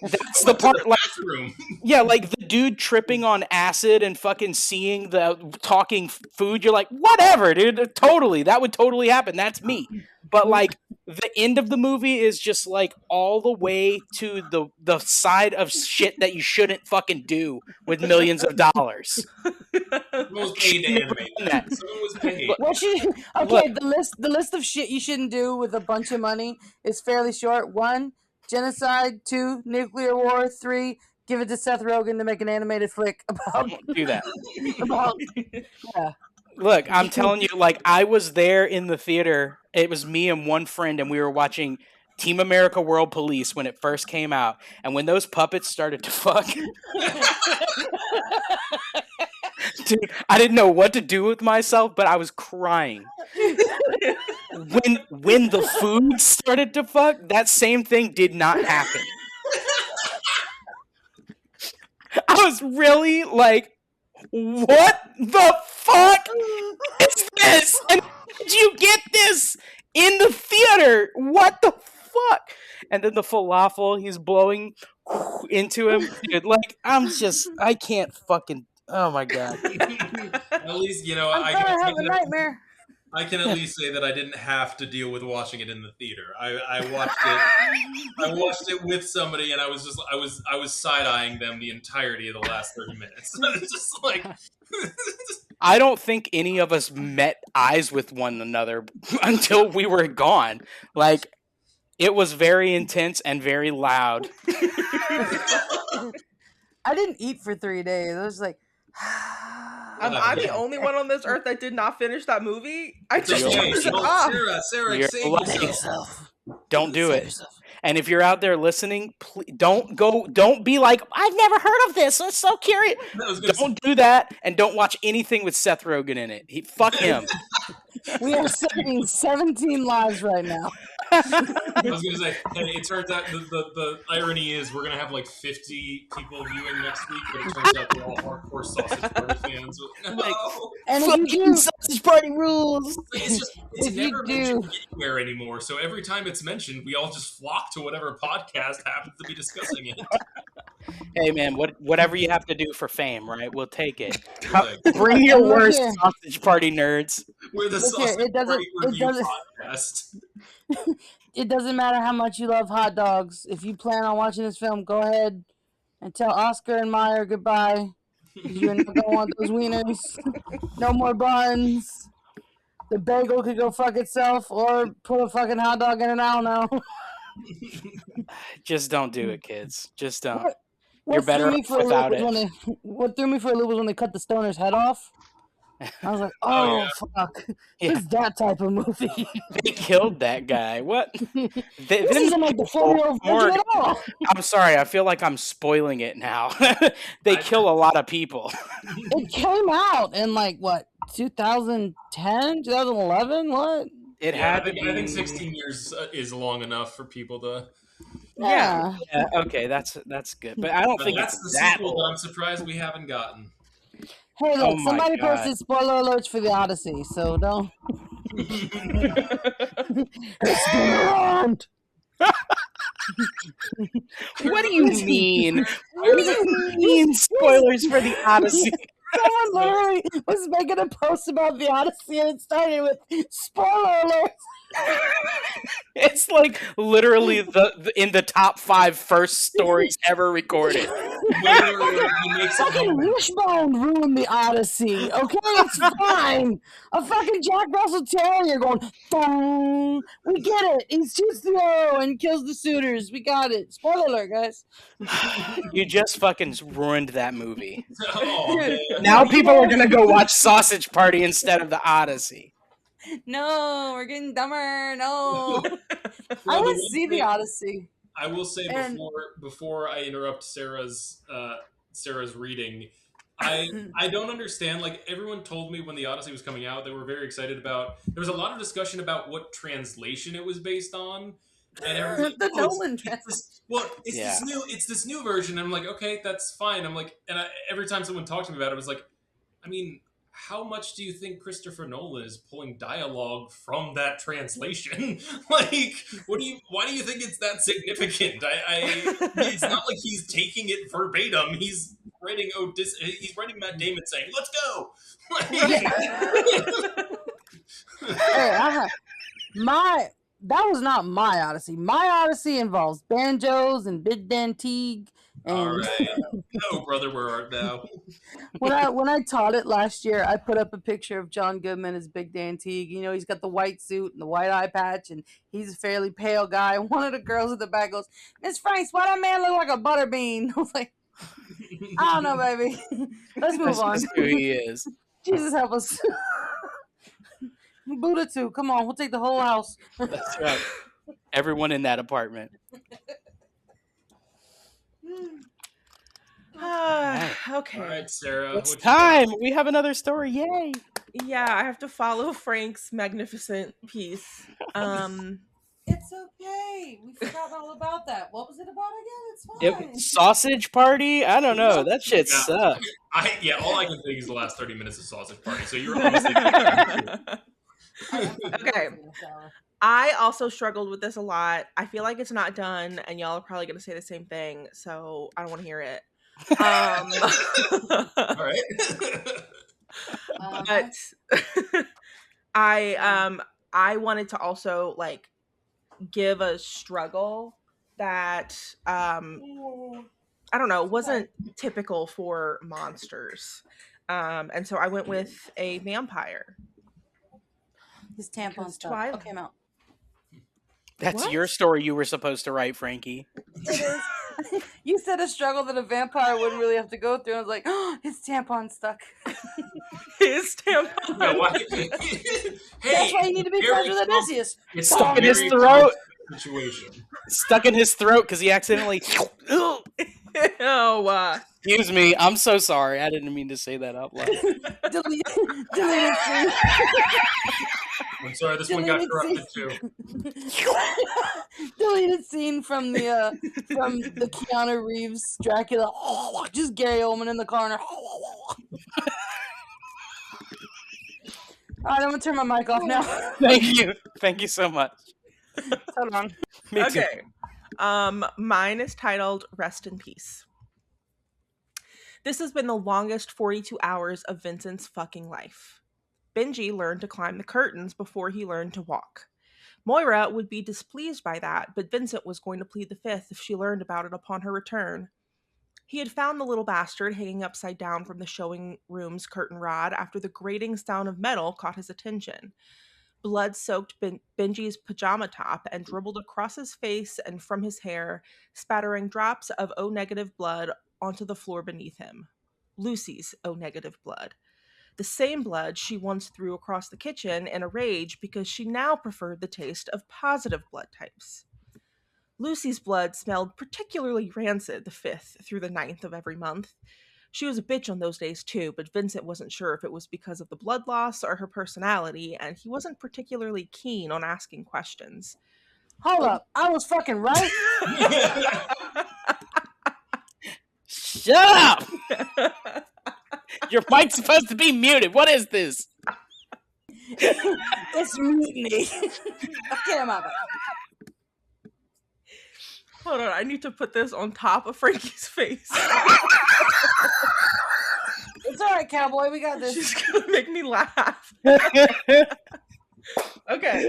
That's the part, bathroom. Yeah, like the dude tripping on acid and fucking seeing the talking food. You're like, whatever, dude. Totally, that would totally happen. That's me. But like the end of the movie is just like all the way to the side of shit that you shouldn't fucking do with millions of dollars. Someone was paid to animate that. Someone was paid. What she okay? The list of shit you shouldn't do with a bunch of money is fairly short. 1, genocide. 2, nuclear war. 3, give it to Seth Rogen to make an animated flick about. Don't do that. About yeah. Look, I'm telling you, like, I was there in the theater. It was me and one friend, and we were watching Team America World Police when it first came out. And when those puppets started to fuck, dude, I didn't know what to do with myself, but I was crying. When the food started to fuck, that same thing did not happen. I was really like, what the fuck is this? And did you get this in the theater? What the fuck? And then the falafel, he's blowing into him. Dude, like, I can't fucking, oh my God. At least, you know, I'm gonna have a nightmare. I can at least say that I didn't have to deal with watching it in the theater. I watched it. I watched it with somebody, and I was side eyeing them the entirety of the last 30 minutes. It's just like I don't think any of us met eyes with one another until we were gone. Like, it was very intense and very loud. I didn't eat for 3 days. I was like. Am I the only one on this earth that did not finish that movie? I just You're turned it well, off. Sarah, You're save lucky. yourself. Don't do it. And if you're out there listening, please, don't be like, I've never heard of this. I'm so curious. Don't do that, and don't watch anything with Seth Rogen in it. Fuck him. We are saving 17 lives right now. I was gonna say, hey, it turns out the irony is we're gonna have like 50 people viewing next week, but it turns out they're all hardcore Sausage Party fans. No. And if you do, Sausage Party rules. It's If you never do- mentioned anywhere anymore. So every time it's mentioned, we all just flock to whatever podcast happens to be discussing it. Hey man, whatever you have to do for fame, right? We'll take it. Like, Bring your Look worst here. Sausage Party nerds. we're the Look here, Sausage it doesn't- Party it review doesn't- podcast. it doesn't matter how much you love hot dogs. If you plan on watching this film, go ahead and tell Oscar and Meyer goodbye. You're not gonna want those wieners. No more buns. The bagel could go fuck itself, or put a fucking hot dog in it. I don't know. Just don't do it, kids. Just don't. What- You're better threw me off for a loop without was it. what threw me for a loop was when they cut the stoner's head off. I was like, Oh, oh, yeah. fuck. Yeah. It's that type of movie. They killed that guy. What? This isn't like the 4-year-old virgin at all. I'm sorry. I feel like I'm spoiling it now. They kill a lot of people. It came out in like, what, 2010, 2011? What? It Yeah, had to I think be- 16 years is long enough for people to. Yeah. Yeah, okay, that's good, but I don't But think that's it's the that sequel that old. I'm surprised we haven't gotten. Hey, Oh look, my somebody God. posted spoiler alerts for the Odyssey, so don't. It's been around. What do you mean? What do you mean spoilers for the Odyssey? Someone literally was making a post about the Odyssey and it started with spoiler alerts. It's like literally the in the top 5 first stories ever recorded. Literally, he makes it Fucking Wishbone ruined the Odyssey. Okay, it's fine. A fucking Jack Russell Terrier going, thong. We get it. He shoots the arrow and kills the suitors. We got it. Spoiler alert, guys. You just fucking ruined that movie. Oh, man. Now people are gonna go watch Sausage Party instead of the Odyssey. No, we're getting dumber. No. I Well, want the to see one the thing Odyssey. I will say And- before I interrupt Sarah's reading, I don't understand. Like, everyone told me when the Odyssey was coming out, they were very excited about. There was a lot of discussion about what translation it was based on, and everyone. The Nolan translation. It's this new version. And I'm like, okay, that's fine. I'm like, every time someone talked to me about it, I was like, I mean, how much do you think Christopher Nolan is pulling dialogue from that translation? Like, why do you think it's that significant? It's not like he's taking it verbatim. He's writing Matt Damon saying, "Let's go." Hey, that was not my Odyssey. My Odyssey involves banjos and Big Dantigue. All And right. Oh, brother, where art thou? when I taught it last year, I put up a picture of John Goodman as Big Dantigue. You know, he's got the white suit and the white eye patch, and he's a fairly pale guy. And one of the girls at the back goes, "Miss Franks, why that man look like a butterbean?" I was like, I don't know, baby. Let's move That's on. just who he is. Jesus help us. Buddha too. Come on, we'll take the whole house. That's right. Everyone in that apartment. Okay. All right, Sarah. It's what you got? time. We have another story. Yay. Yeah, I have to follow Frank's magnificent piece. It's okay. We forgot all about that. What was it about again? It's fine. Sausage party? I don't know. That shit Yeah. sucks. All I can think is the last 30 minutes of Sausage Party. So you're honestly. Okay. I also struggled with this a lot. I feel like it's not done, and y'all are probably going to say the same thing, so I don't want to hear it. All right. But I wanted to also like give a struggle that I don't know, wasn't typical for monsters. And so I went with a vampire. His tampon Because stuff. Twilight- Okay, I'm out. That's What? your story you were supposed to write, Frankie. It is. You said a struggle that a vampire wouldn't really have to go through. I was like, oh, his tampon stuck. His tampon. Yeah, why- Hey, That's why you need to be friends with Odysseus. it's Stuck a in his very throat. Situation. Stuck in his throat because he accidentally. Oh, Excuse me. I'm so sorry. I didn't mean to say that out loud. Deleted scene. I'm sorry, this one got Deleted corrupted too. Deleted scene from the Keanu Reeves Dracula. Just Gary Oldman in the corner. All right, I'm gonna turn my mic off now. Thank you so much. Hold on. Me too. okay. Mine is titled Rest in Peace. This has been the longest 42 hours of Vincent's fucking life. Benji learned to climb the curtains before he learned to walk. Moira would be displeased by that, but Vincent was going to plead the fifth if she learned about it upon her return. He had found the little bastard hanging upside down from the showing room's curtain rod after the grating sound of metal caught his attention. Blood soaked Benji's pajama top and dribbled across his face and from his hair, spattering drops of O-negative blood onto the floor beneath him. Lucy's O-negative blood. The same blood she once threw across the kitchen in a rage because she now preferred the taste of positive blood types. Lucy's blood smelled particularly rancid the 5th through the 9th of every month. She was a bitch on those days too, but Vincent wasn't sure if it was because of the blood loss or her personality, and he wasn't particularly keen on asking questions. Hold up. I was fucking right. Shut up! Your mic's supposed to be muted. What is this? It's mutiny. Okay, I'm out. Hold on, I need to put this on top of Frankie's face. It's all right, cowboy. We got this. She's gonna make me laugh. Okay.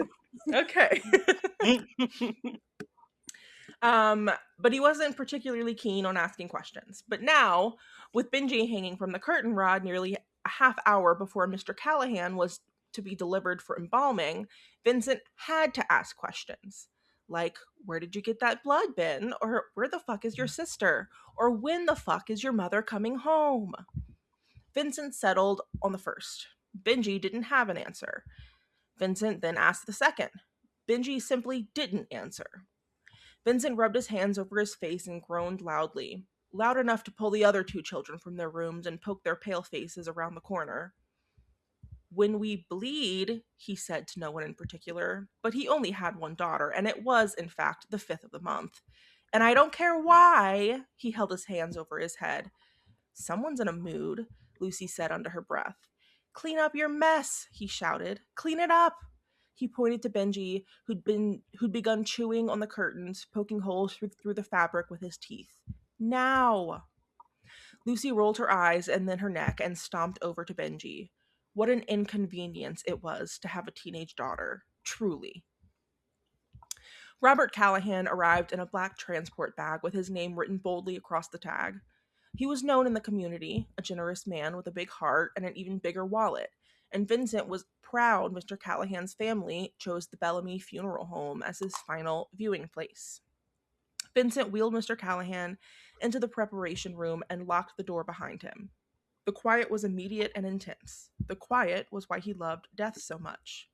But he wasn't particularly keen on asking questions. But now, with Benji hanging from the curtain rod nearly a half hour before Mr. Callahan was to be delivered for embalming, Vincent had to ask questions. Like, where did you get that blood, Ben? Or where the fuck is your sister? Or when the fuck is your mother coming home? Vincent settled on the first. Benji didn't have an answer. Vincent then asked the second. Benji simply didn't answer. Vincent rubbed his hands over his face and groaned loudly, loud enough to pull the other 2 children from their rooms and poke their pale faces around the corner. When we bleed, he said to no one in particular, but he only had one daughter, and it was, in fact, the 5th of the month. And I don't care why, he held his hands over his head. Someone's in a mood, Lucy said under her breath. Clean up your mess, he shouted. Clean it up. He pointed to Benji, who'd begun chewing on the curtains, poking holes through the fabric with his teeth. Now. Lucy rolled her eyes and then her neck and stomped over to Benji. What an inconvenience it was to have a teenage daughter. Truly. Robert Callahan arrived in a black transport bag with his name written boldly across the tag. He was known in the community, a generous man with a big heart and an even bigger wallet, and Vincent was proud Mr. Callahan's family chose the Bellamy Funeral Home as his final viewing place. Vincent wheeled Mr. Callahan into the preparation room and locked the door behind him. The quiet was immediate and intense. The quiet was why he loved death so much.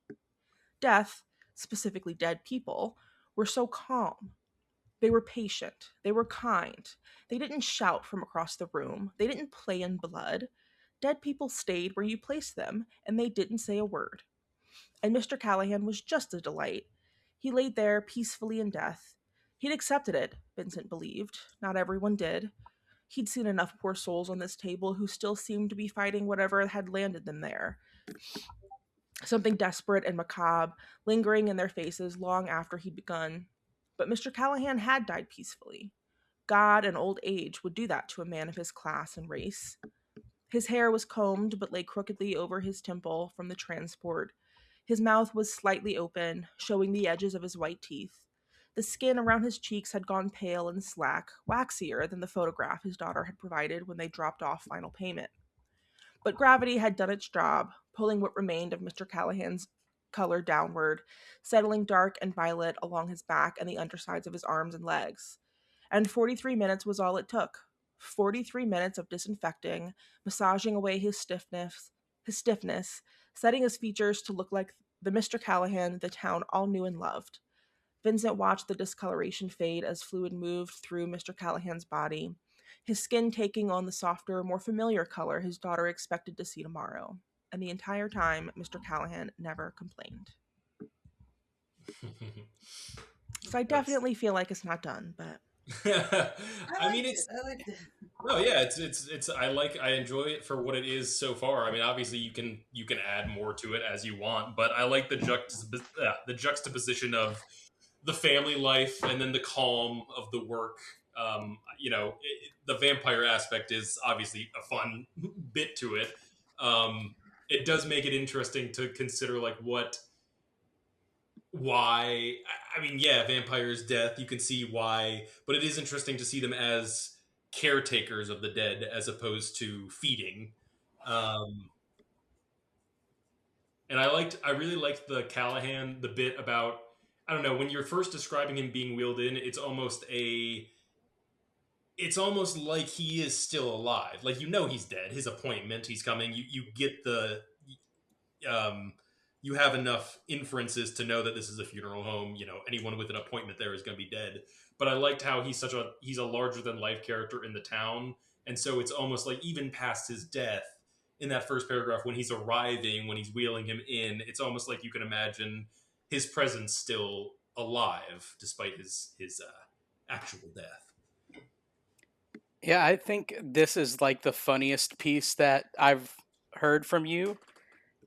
Death, specifically dead people, were so calm. They were patient. They were kind. They didn't shout from across the room. They didn't play in blood. Dead people stayed where you placed them, and they didn't say a word. And Mr. Callahan was just a delight. He laid there peacefully in death. He'd accepted it, Vincent believed. Not everyone did. He'd seen enough poor souls on this table who still seemed to be fighting whatever had landed them there. Something desperate and macabre lingering in their faces long after he'd begun. But Mr. Callahan had died peacefully. God and old age would do that to a man of his class and race. His hair was combed but lay crookedly over his temple from the transport. His mouth was slightly open, showing the edges of his white teeth. The skin around his cheeks had gone pale and slack, waxier than the photograph his daughter had provided when they dropped off final payment. But gravity had done its job, pulling what remained of Mr. Callahan's color downward, settling dark and violet along his back and the undersides of his arms and legs. And 43 minutes was all it took. 43 minutes of disinfecting, massaging away his stiffness, setting his features to look like the Mr. Callahan the town all knew and loved. Vincent watched the discoloration fade as fluid moved through Mr. Callahan's body, his skin taking on the softer, more familiar color his daughter expected to see tomorrow. And the entire time, Mr. Callahan never complained. So I definitely feel like it's not done, but I mean, it's I liked it. no, yeah, it's. I enjoy it for what it is so far. I mean, obviously you can add more to it as you want, but I like the juxtaposition of the family life and then the calm of the work. The vampire aspect is obviously a fun bit to it. It does make it interesting to consider like why. I mean, yeah, vampires death, you can see why, but it is interesting to see them as caretakers of the dead as opposed to feeding. um and I really liked the Callahan, the bit about, I don't know, when you're first describing him being wheeled in, it's almost like he is still alive, like, he's dead, his appointment, he's coming, you get the um, you have enough inferences to know that this is a funeral home. Anyone with an appointment there is going to be dead. But I liked how he's a larger than life character in the town, and so it's almost like even past his death, in that first paragraph when he's arriving, when he's wheeling him in, it's almost like you can imagine his presence still alive despite his actual death. Yeah, I think this is like the funniest piece that I've heard from you,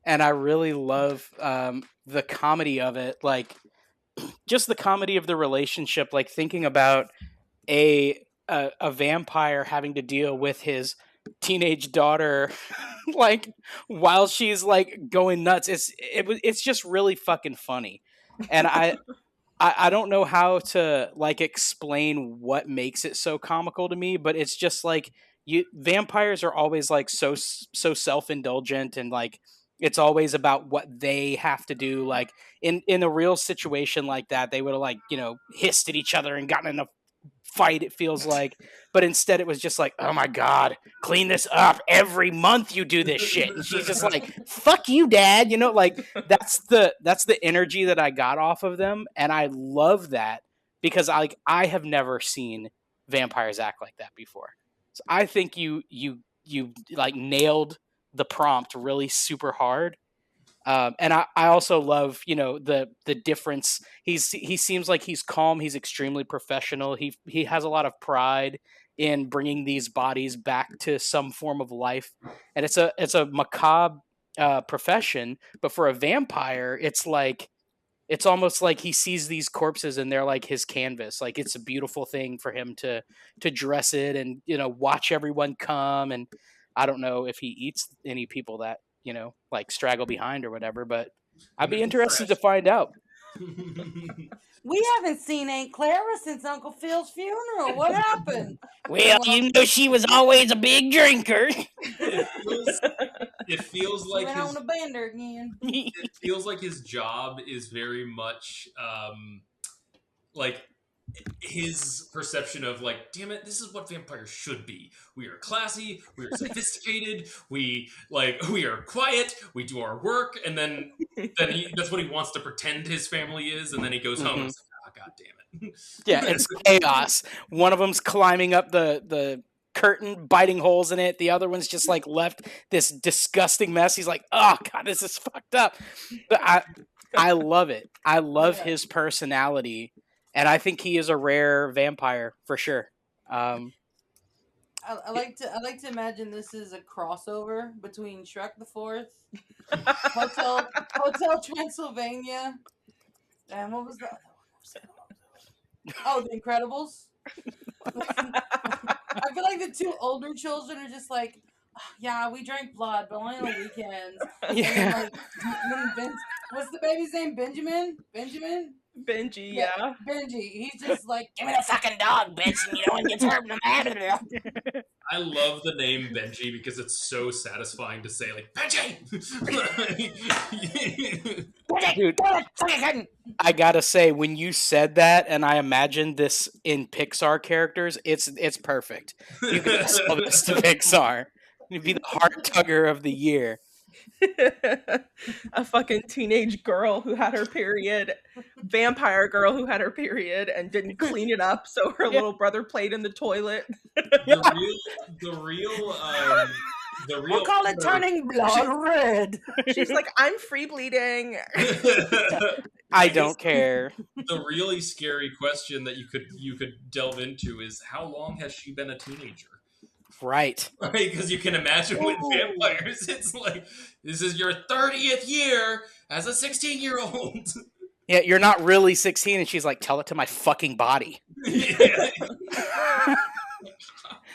and I really love the comedy of it. Like, just the comedy of the relationship. Like thinking about a vampire having to deal with his teenage daughter, like while she's like going nuts. It's just really fucking funny, and I don't know how to like explain what makes it so comical to me, but it's just like vampires are always like so self-indulgent, and like it's always about what they have to do. Like in a real situation like that, they would have like, hissed at each other and gotten in a fight, it feels like. But instead it was just like, oh my god, clean this up, every month you do this shit. And she's just like, fuck you, dad. Like that's the energy that I got off of them, and I love that because I have never seen vampires act like that before. So I think you like nailed the prompt really super hard. And I also love, the difference. He seems like he's calm. He's extremely professional. He has a lot of pride in bringing these bodies back to some form of life, and it's a macabre profession. But for a vampire, it's almost like he sees these corpses and they're like his canvas. Like it's a beautiful thing for him to dress it and watch everyone come. And I don't know if he eats any people that like straggle behind or whatever, but They I'd be make them interested to find out. We haven't seen Aunt Clara since Uncle Phil's funeral. What happened? Well, you know she was always a big drinker. It feels She like went his on a bender again. it feels like his job is very much like his perception of like, damn it, this is what vampires should be. We are classy, we are sophisticated, we are quiet, we do our work, and then that's what he wants to pretend his family is, and then he goes home and it's like, oh, god damn it. Yeah, it's chaos. One of them's climbing up the curtain, biting holes in it. The other one's just like left this disgusting mess. He's like, oh god, this is fucked up. But I love it. I love his personality, and I think he is a rare vampire for sure. I like to imagine this is a crossover between Shrek the Fourth, Hotel Transylvania, and what was that? Oh, The Incredibles. I feel like the two older children are just like, "Oh, yeah, we drank blood, but only on the weekends." Yeah. And then, what's the baby's name? Benjamin? Benji, yeah. Benji. He's just like, give me the fucking dog, bitch, and no one gets hurt in the matter. I love the name Benji because it's so satisfying to say, like, Benji! Dude, I gotta say, when you said that, and I imagined this in Pixar characters, it's perfect. You could sell this to Pixar. You'd be the heart tugger of the year. A fucking teenage girl who had her period, vampire girl who had her period and didn't clean it up, so her little brother played in the toilet. The real We'll call it turning blood red. She's like, I'm free bleeding. I don't care. The really scary question that you could delve into is how long has she been a teenager? Right. Right, because you can imagine with vampires, it's like, this is your 30th year as a 16-year-old. Yeah, you're not really 16, and she's like, tell it to my fucking body.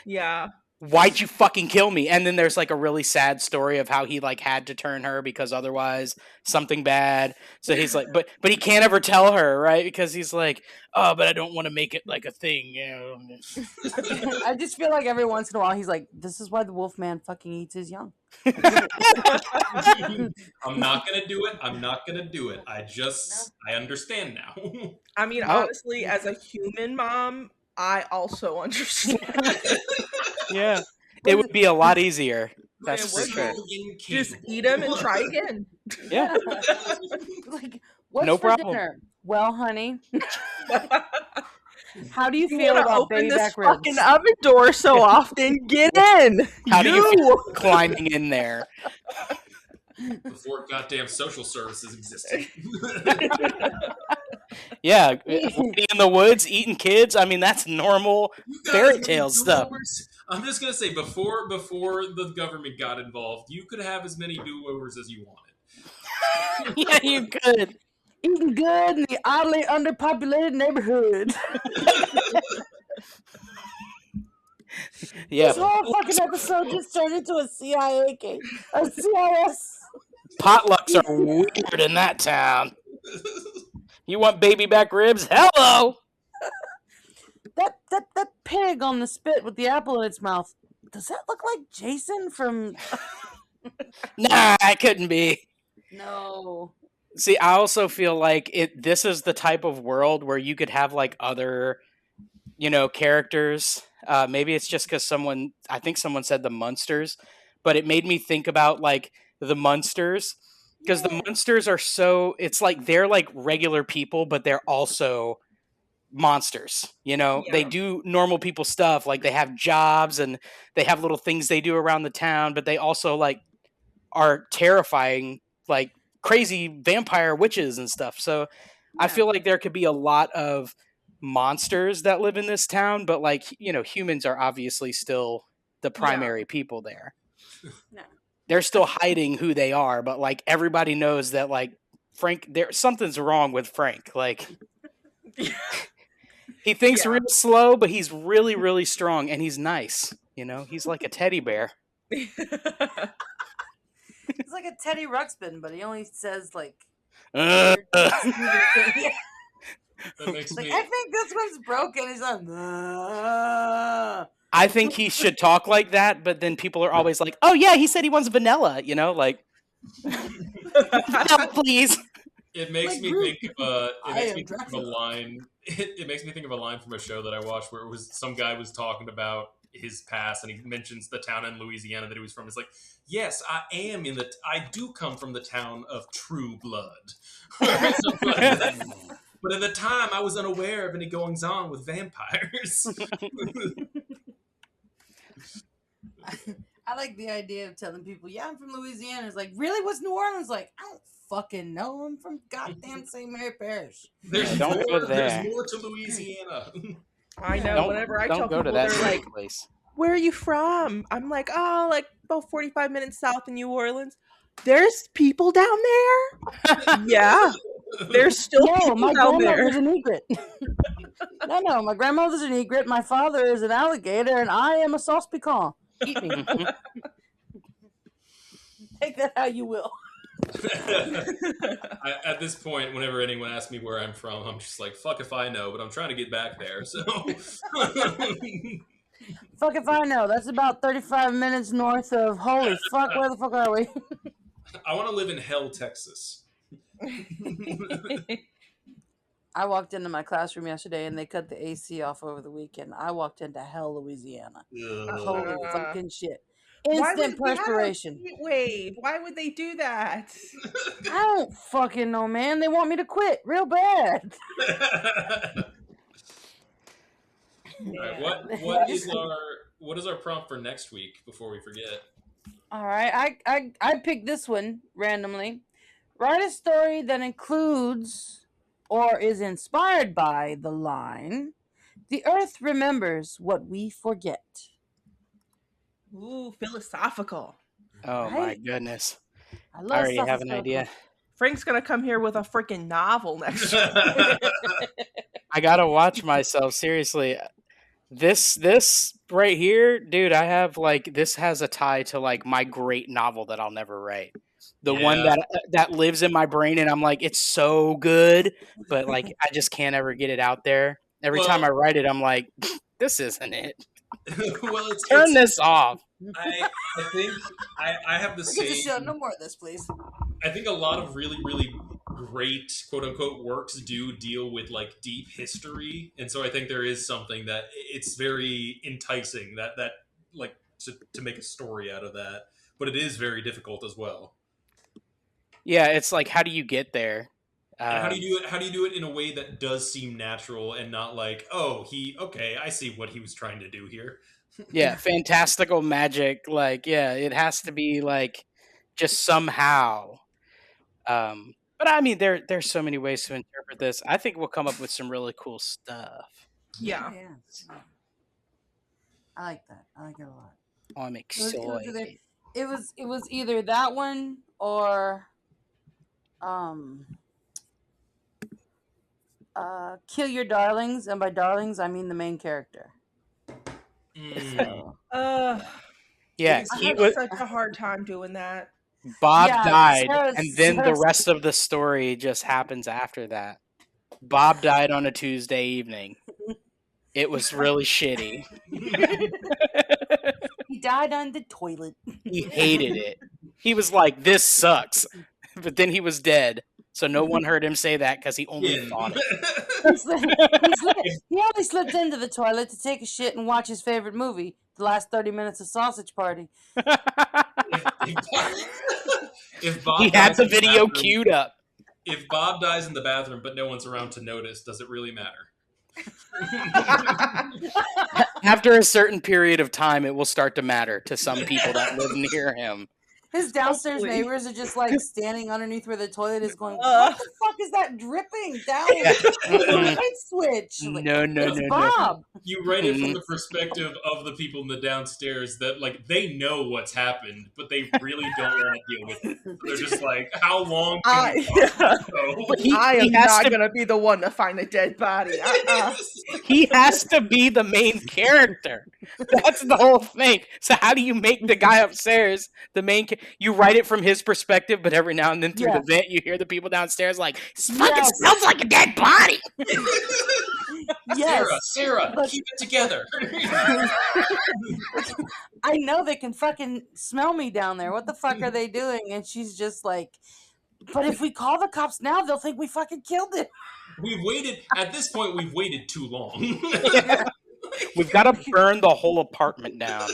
Yeah. Why'd you fucking kill me? And then there's like a really sad story of how he like had to turn her because otherwise something bad. So he's like, but he can't ever tell her, right? Because he's like, oh, but I don't want to make it like a thing, you know. I just feel like every once in a while he's like, this is why the Wolfman fucking eats his young. I'm not gonna do it. I understand now. I mean, honestly, as a human mom, I also understand. Yeah, it would be a lot easier. That's for would sure. Just eat them and try again. Yeah. Like, what's No for problem. dinner? Well, honey, how do you You feel wanna about open baby this back ribs? fucking oven door so often? Get in. How do you feel climbing in there? Before goddamn social services existed. Yeah, living in the woods, eating kids. I mean, that's normal fairy tale stuff. I'm just gonna say, before the government got involved, you could have as many do-overs as you wanted. Yeah, you could. Eating good in the oddly underpopulated neighborhood. Yeah, This whole fucking episode just turned into a CIA case. A CIS. potlucks are weird in that town. You want baby back ribs? Hello. That pig on the spit with the apple in its mouth. Does that look like Jason from? Nah, it couldn't be. No. See, I also feel like this is the type of world where you could have like other, characters. Maybe it's just because I think someone said the Munsters, but it made me think about like the Munsters because the Munsters are it's like they're like regular people, but they're also monsters. They do normal people stuff, like they have jobs and they have little things they do around the town, but they also like are terrifying, like crazy vampire witches and stuff. So I feel like there could be a lot of monsters that live in this town, but like humans are obviously still the primary people there. They're still hiding who they are, but like everybody knows that like Frank, something's wrong with Frank. Like he thinks real slow, but he's really, really strong, and he's nice. He's like a teddy bear. He's like a Teddy Ruxpin, but he only says like. That makes Like, me. I think this one's broken. He's like, I think he should talk like that, but then people are always like, "Oh yeah, he said he wants vanilla," like vanilla, please. It makes Like me Groot. think of I am think of a Dracula. line. It makes me think of a line from a show that I watched where it was some guy was talking about his past and he mentions the town in Louisiana that he was from. It's like, yes, I do come from the town of True Blood. Or something like that. But at the time, I was unaware of any goings on with vampires. I like the idea of telling people, yeah, I'm from Louisiana. It's like, really? What's New Orleans like? I don't fucking know. I'm from goddamn St. Mary Parish. There's Don't more. go there. There's more to Louisiana. I know. Whenever I tell Don't go people, to that they're sort of like, place. "Where are you from?" I'm like, "Oh, like about 45 minutes south of New Orleans." There's people down there. Yeah, there's still No, people my down there. grandmother's an egret. No, my grandmother's an egret. My father is an alligator, and I am a sauce pecan. Eat me. Take that how you will. At this point, whenever anyone asks me where I'm from, I'm just like, fuck if I know, but I'm trying to get back there, so... Fuck if I know. That's about 35 minutes north of... Holy fuck, where the fuck are we? I want to live in Hell, Texas. I walked into my classroom yesterday, and they cut the AC off over the weekend. I walked into hell, Louisiana. Holy fucking shit. Instant perspiration. Heat wave. Why would they do that? I don't fucking know, man. They want me to quit real bad. All right, what is our prompt for next week before we forget? All right, I picked this one randomly. Write a story that includes or is inspired by the line, "The earth remembers what we forget." Ooh, philosophical. Oh my Right? goodness! I I already have an philosophical. idea. Frank's gonna come here with a freaking novel next week. I gotta watch myself, seriously. This right here, dude, I have this has a tie to my great novel that I'll never write. The one that lives in my brain, and I'm like, it's so good, but I just can't ever get it out there. Every time I write it, I'm like, this isn't it. Well, Turn this off. I think I have the same. No more of this, please. I think a lot of really, really great quote unquote works do deal with deep history, and so I think there is something that it's very enticing that to make a story out of that, but it is very difficult as well. Yeah, it's like, how do you get there? And how do you do it? How do you do it in a way that does seem natural and not I see what he was trying to do here. Yeah, fantastical magic. It has to be just somehow. But I mean, there's so many ways to interpret this. I think we'll come up with some really cool stuff. Yeah. I like that. I like it a lot. Oh, I'm excited. It was either that one or Kill Your Darlings, and by darlings I mean the main character. So, Yeah, I had such a hard time doing that. Bob died, and then the rest of the story just happens after that. Bob died on a Tuesday evening. It was really shitty. He died on the toilet. He hated it. He was like, "This sucks," but then he was dead. So no one heard him say that because he only thought it. He only slipped into the toilet to take a shit and watch his favorite movie, the last 30 minutes of Sausage Party. If Bob He had the dies in video bathroom- queued up. If Bob dies in the bathroom but no one's around to notice, does it really matter? After a certain period of time, it will start to matter to some people that live near him. His downstairs Hopefully. neighbors are just standing underneath where the toilet is going, what the fuck is that dripping down the light switch? No. Bob. You write it from the perspective of the people in the downstairs that they know what's happened, but they really don't want to deal with it. So they're just like, how long can we go? I am not going to be the one to find a dead body. He has to be the main character. That's the whole thing. So how do you make the guy upstairs the main character? you write it from his perspective, but every now and then through the Yes. vent, you hear the people downstairs like, "This fucking Yes. smells like a dead body." Yes. Sarah, But- keep it together. I know they can fucking smell me down there. What the fuck are they doing? And she's just like, but if we call the cops now, they'll think we fucking killed him. At this point, we've waited too long. We've got to burn the whole apartment down.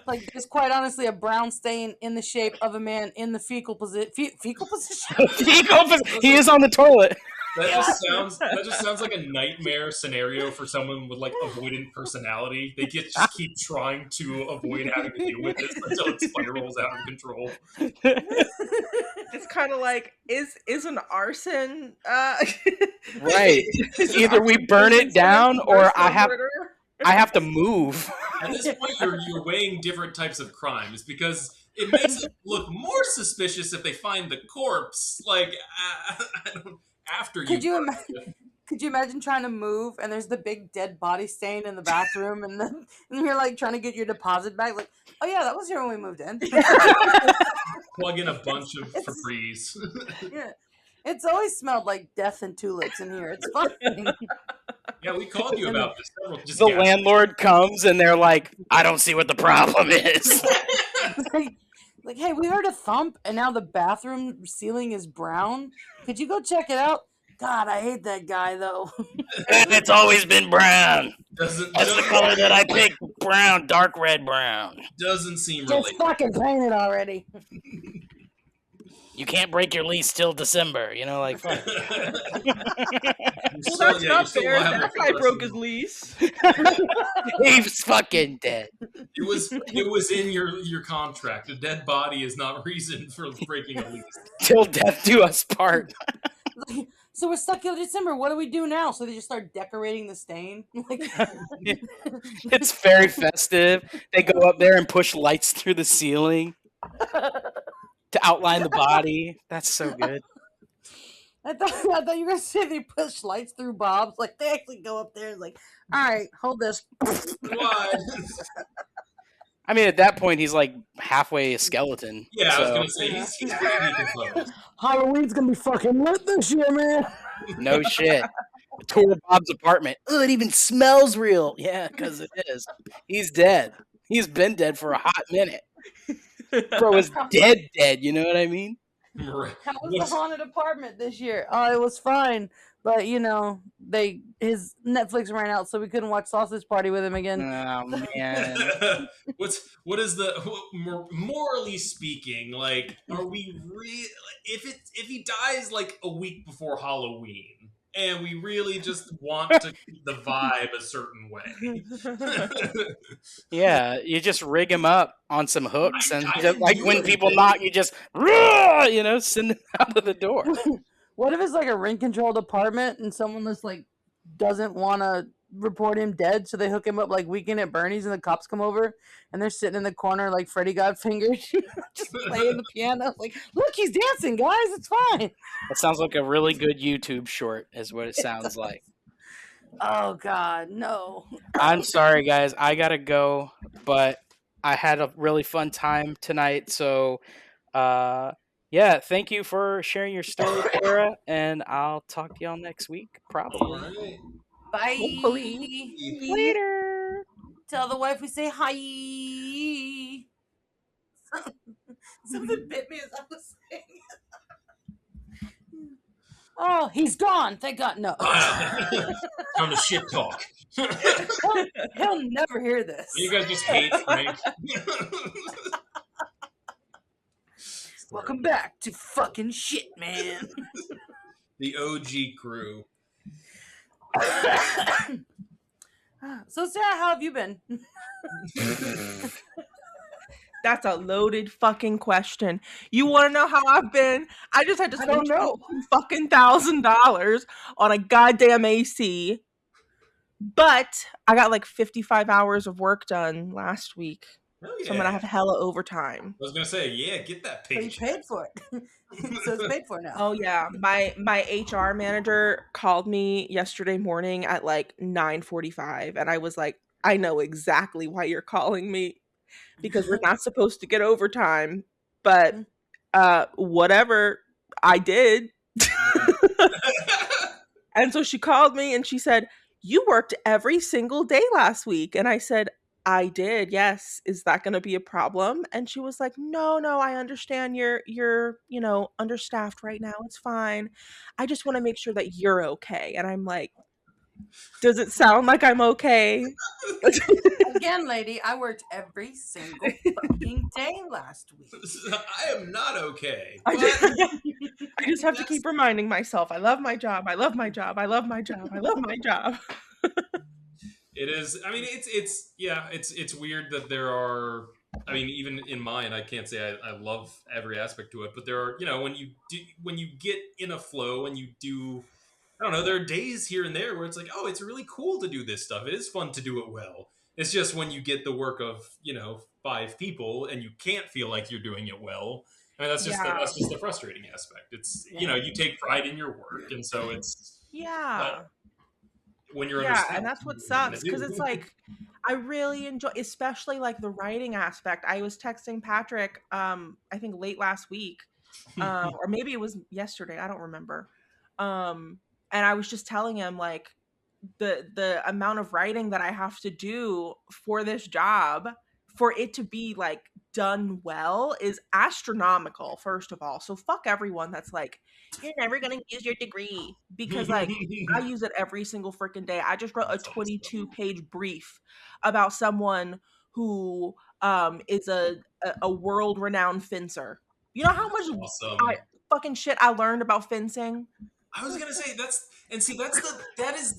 Like, there's quite honestly a brown stain in the shape of a man in the fecal position. Fecal position? He is on the toilet. That just sounds like a nightmare scenario for someone with like avoidant personality. They just keep trying to avoid having to deal with this until it spirals out of control. It's kind of like is an arson Right. Either we burn it down or I have to move. At this point, you're weighing different types of crimes because it makes it look more suspicious if they find the corpse. Like, after Could you imagine trying to move and there's the big dead body stain in the bathroom and then you're like trying to get your deposit back? Like, oh yeah, that was here when we moved in. plug in a bunch of Febreze. Yeah. It's always smelled like death and tulips in here. It's fine. Yeah, we called you about this. The landlord comes and they're like, "I don't see what the problem is." Like, hey, we heard a thump and now the bathroom ceiling is brown. Could you go check it out? God, I hate that guy though. It's always been brown. That's the Doesn't color that I picked. Brown, dark red brown. doesn't seem Just related. fucking paint it already. You can't break your lease till December. You know, like. Well, that's not fair. That guy broke his lease. He's fucking dead. It was in your contract. A dead body is not reason for breaking a lease. Till death do us part. So we're stuck till December. What do we do now? So they just start decorating the stain. Like, It's very festive. They go up there and push lights through the ceiling to outline the body. That's so good. I thought you were gonna say they push lights through Bob's. Like they actually go up there and like, all right, hold this. Why? I mean, at that point, he's like halfway a skeleton. Yeah, so. I was gonna say he's pretty decomposed. Halloween's gonna be fucking lit this year, man. No shit. Tour Bob's apartment. Oh, it even smells real. Yeah, because it is. He's dead. He's been dead for a hot minute. Bro is dead, you know what I mean? Right. How was the haunted apartment this year? Oh, it was fine, but you know, his Netflix ran out, so we couldn't watch Sausage Party with him again. Oh, man. Morally speaking, like, are we if he dies like a week before Halloween and we really just want to keep the vibe a certain way? Yeah, you just rig him up on some hooks, and just, like when people knock, you just, you know, send them out of the door. What if it's like a rent-controlled apartment and someone that's like doesn't want to report him dead, so they hook him up like Weekend at Bernie's, and the cops come over and they're sitting in the corner like Freddy got fingered, just playing the piano. Like, look, he's dancing, guys. It's fine. That sounds like a really good YouTube short, is what it sounds like. Oh God, no. I'm sorry, guys. I gotta go, but I had a really fun time tonight. So, yeah, thank you for sharing your story, Sarah, and I'll talk to y'all next week, probably. Right. Bye. Hopefully. Later. Tell the wife we say hi. Something bit me as I was saying. Oh, he's gone. Thank God. No. Time to shit talk. He'll never hear this. You guys just hate Frank. Welcome back to fucking shit, man. The OG crew. So, Sarah, how have you been? That's a loaded fucking question. You want to know how I've been? I just had to spend fucking $1,000 on a goddamn AC, but I got like 55 hours of work done last week, Oh, yeah. so I'm gonna have hella overtime. I was gonna say, yeah, get that You page. paid for it. So it's paid for now. Oh yeah, my HR manager called me yesterday morning at like 9:45, and I was like, I know exactly why you're calling me. because we're not supposed to get overtime. But whatever, I did. And so she called me and she said, "You worked every single day last week." And I said, "I did. Yes. Is that going to be a problem?" And she was like, "No, no, I understand you're, understaffed right now. It's fine. I just want to make sure that you're okay." And I'm like, "Does it sound like I'm okay?" Again, lady, I worked every single fucking day last week. I am not okay. I But just have to keep reminding myself, I love my job. I love my job. I love my job. I love my job. it is. I mean, it's weird that there are. I mean, even in mine, I can't say I love every aspect to it, but there are. When you get in a flow and you do. I don't know. There are days here and there where it's like, oh, it's really cool to do this stuff. It is fun to do it well. It's just when you get the work of 5 people and you can't feel like you're doing it well. I mean, that's just the frustrating aspect. It's you take pride in your work, and so it's when you're and that's what sucks, because it's like I really enjoy, especially like the writing aspect. I was texting Patrick, I think late last week, or maybe it was yesterday. I don't remember. And I was just telling him like the amount of writing that I have to do for this job for it to be like done well is astronomical, first of all. So fuck everyone that's like, "You're never gonna use your degree," because like I use it every single freaking day. I just wrote a 22-page brief about someone who is a world renowned fencer. You know how much awesome. fucking shit I learned about fencing? I was gonna say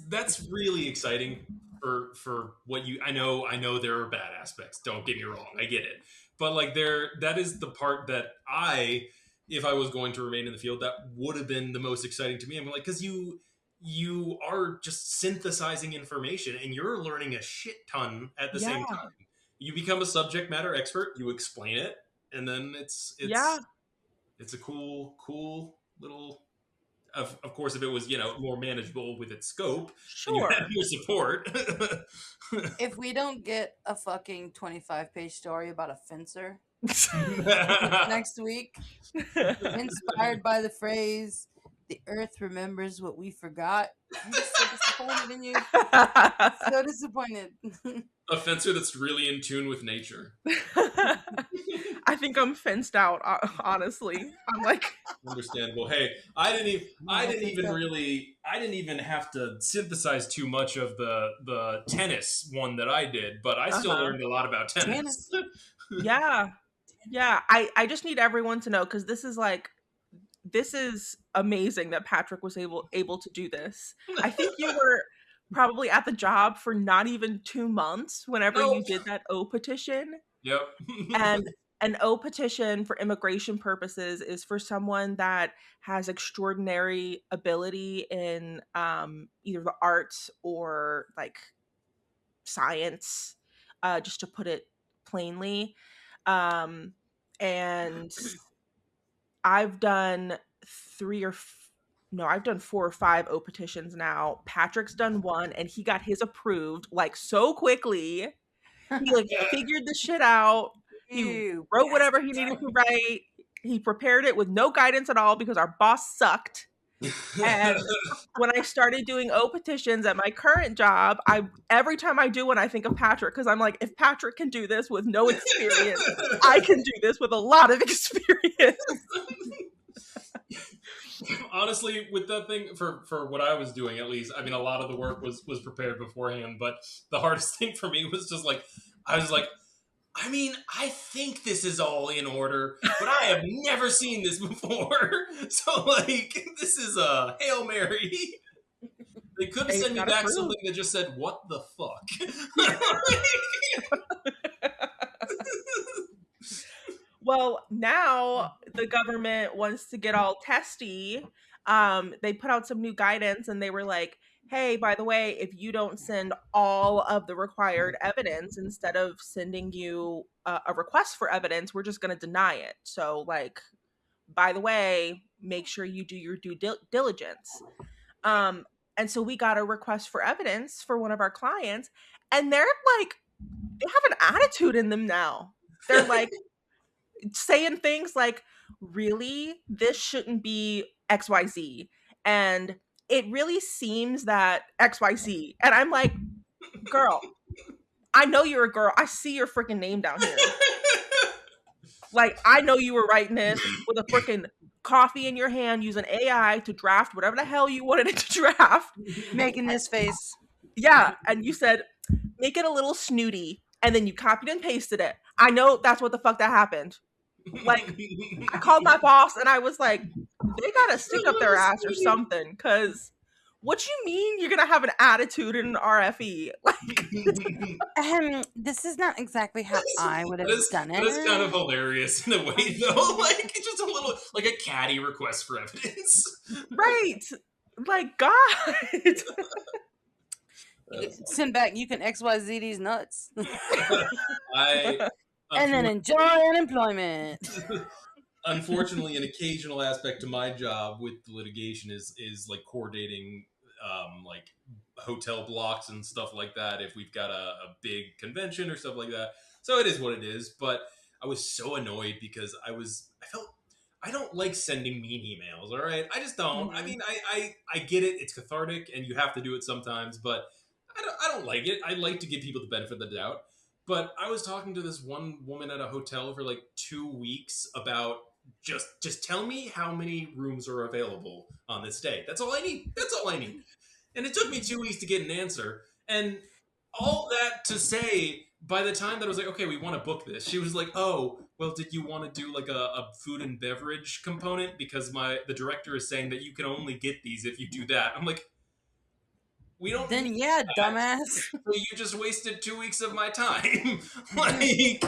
that's really exciting for what you. I know there are bad aspects. Don't get me wrong, I get it, but like that is the part that if I was going to remain in the field, that would have been the most exciting to me. I'm like, because you are just synthesizing information and you're learning a shit ton at the same time. You become a subject matter expert. You explain it, and then it's a cool little. Of course, if it was more manageable with its scope, and you had your support. If we don't get a fucking 25-page story about a fencer next week, inspired by the phrase "the earth remembers what we forgot," I'm just so disappointed in you. So disappointed. A fencer that's really in tune with nature. I think I'm fenced out, honestly. I'm like, understandable. Hey, I didn't even have to synthesize too much of the tennis one that I did, but I still learned a lot about tennis. Yeah. I just need everyone to know, because this is amazing that Patrick was able to do this. I think you were probably at the job for not even 2 months whenever you did that O petition. Yep. And an O petition for immigration purposes is for someone that has extraordinary ability in either the arts or like science, just to put it plainly. And I've done I've done 4 or 5 O petitions now. Patrick's done 1 and he got his approved like so quickly. He like figured the shit out. He wrote whatever he needed to write. He prepared it with no guidance at all because our boss sucked. And when I started doing O petitions at my current job, every time I do one, I think of Patrick, because I'm like, if Patrick can do this with no experience, I can do this with a lot of experience. Honestly, with that thing, for what I was doing, at least, I mean, a lot of the work was prepared beforehand, but the hardest thing for me was just like, I was like, I mean, I think this is all in order, but I have never seen this before. So, like, this is a Hail Mary. They could have sent me back something that just said, "What the fuck?" Well, now the government wants to get all testy. They put out some new guidance and they were like, "Hey, by the way, if you don't send all of the required evidence, instead of sending you a request for evidence, we're just going to deny it. So, like, by the way, make sure you do your due diligence." And so we got a request for evidence for one of our clients, and they're like they have an attitude in them now. They're like saying things like, really, this shouldn't be XYZ. And it really seems that XYZ. And I'm like, girl, I know you're a girl. I see your freaking name down here. Like, I know you were writing this with a freaking coffee in your hand using AI to draft whatever the hell you wanted it to draft. Making this face. Yeah. And you said, make it a little snooty. And then you copied and pasted it. I know that's what the fuck that happened. Like, I called my boss and I was like, they got a stick up their ass or something. Because what you mean you're going to have an attitude in an RFE? Like, This is not exactly how I would have done it. That is kind of hilarious in a way, though. Like, it's just a little, like a catty request for evidence. right. Like, God. Send back, you can XYZ these nuts. I And then enjoy unemployment. Unfortunately, an occasional aspect to my job with litigation is like coordinating like hotel blocks and stuff like that if we've got a big convention or stuff like that. So it is what it is. But I was so annoyed because I felt I don't like sending mean emails. All right, I just don't. Mhm. I mean, I get it. It's cathartic, and you have to do it sometimes. But I don't like it. I like to give people the benefit of the doubt. But I was talking to this one woman at a hotel for like 2 weeks about just tell me how many rooms are available on this day. That's all I need. That's all I need. And it took me 2 weeks to get an answer. And all that to say, by the time that I was like, okay, we want to book this, she was like, oh, well, did you want to do like a food and beverage component? Because the director is saying that you can only get these if you do that. I'm like, we don't. Then yeah, dumbass. So you just wasted 2 weeks of my time. Like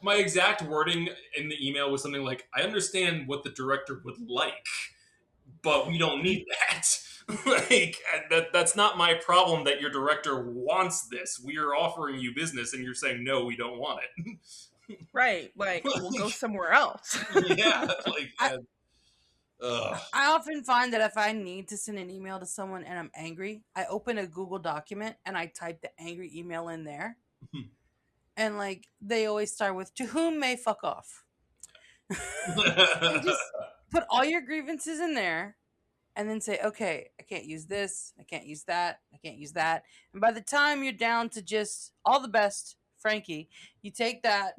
my exact wording in the email was something like, "I understand what the director would like, but we don't need that." Like that's not my problem. That your director wants this. We are offering you business, and you're saying no, we don't want it. Right. Like, we'll go somewhere else. Yeah. Like. I often find that if I need to send an email to someone and I'm angry, I open a Google document and I type the angry email in there. And like they always start with "to whom may fuck off." And just put all your grievances in there and then say, okay, I can't use this, I can't use that, I can't use that. And by the time you're down to just all the best, Frankie, you take that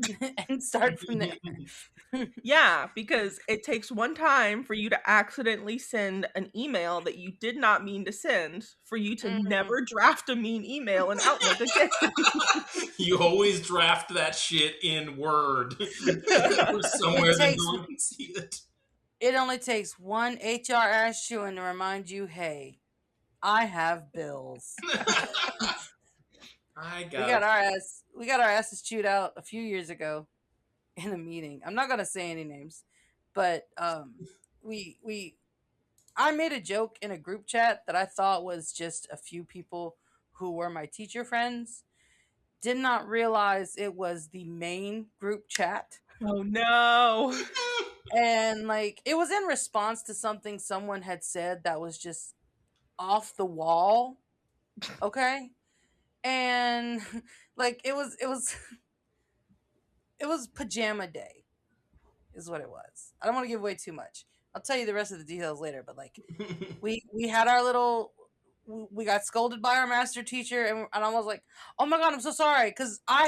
and start from there. Yeah, because it takes one time for you to accidentally send an email that you did not mean to send for you to never draft a mean email in Outlook again. You always draft that shit in Word or somewhere that no one can see it. It only takes one HR ass chewing to remind you, hey, I have bills. We got our asses chewed out a few years ago in a meeting. I'm not gonna say any names, but I made a joke in a group chat that I thought was just a few people who were my teacher friends. Did not realize it was the main group chat. Oh no. And like it was in response to something someone had said that was just off the wall. Okay? And like it was pajama day is what it was. I don't want to give away too much. I'll tell you the rest of the details later, but like we had our little we got scolded by our master teacher and I was like, "Oh my god, I'm so sorry," cuz I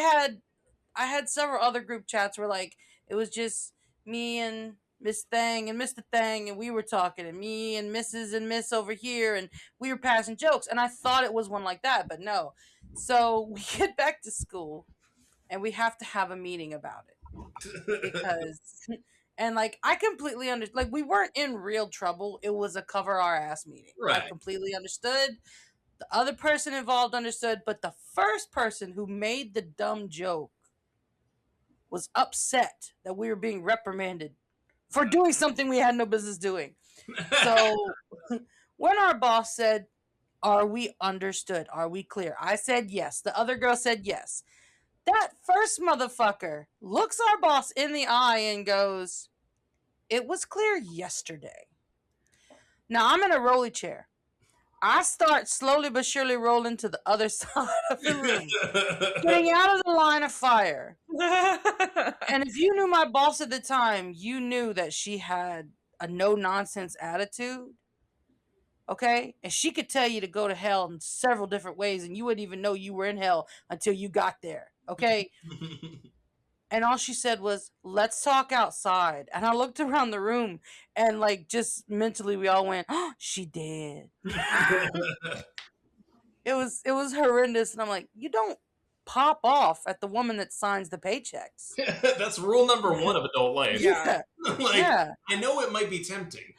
had several other group chats where like it was just me and Miss Thang and Mr. Thang and we were talking and me and Mrs. and Miss over here and we were passing jokes and I thought it was one like that, but no. So we get back to school and we have to have a meeting about it because and like I completely understand, like we weren't in real trouble. It was a cover our ass meeting. Right. I completely understood. The other person involved understood, but the first person who made the dumb joke was upset that we were being reprimanded for doing something we had no business doing. So when our boss said, "Are we understood? Are we clear?" I said yes. The other girl said yes. That first motherfucker looks our boss in the eye and goes, "It was clear yesterday." Now I'm in a rolly chair. I start slowly but surely rolling to the other side of the room, getting out of the line of fire. And if you knew my boss at the time, you knew that she had a no-nonsense attitude. Okay? And she could tell you to go to hell in several different ways, and you wouldn't even know you were in hell until you got there. Okay? And all she said was, "Let's talk outside." And I looked around the room, and like just mentally we all went, "Oh, she did." It was horrendous, and I'm like, you don't pop off at the woman that signs the paychecks. That's rule number 1 of adult life. Yeah. Like, Yeah. I know it might be tempting.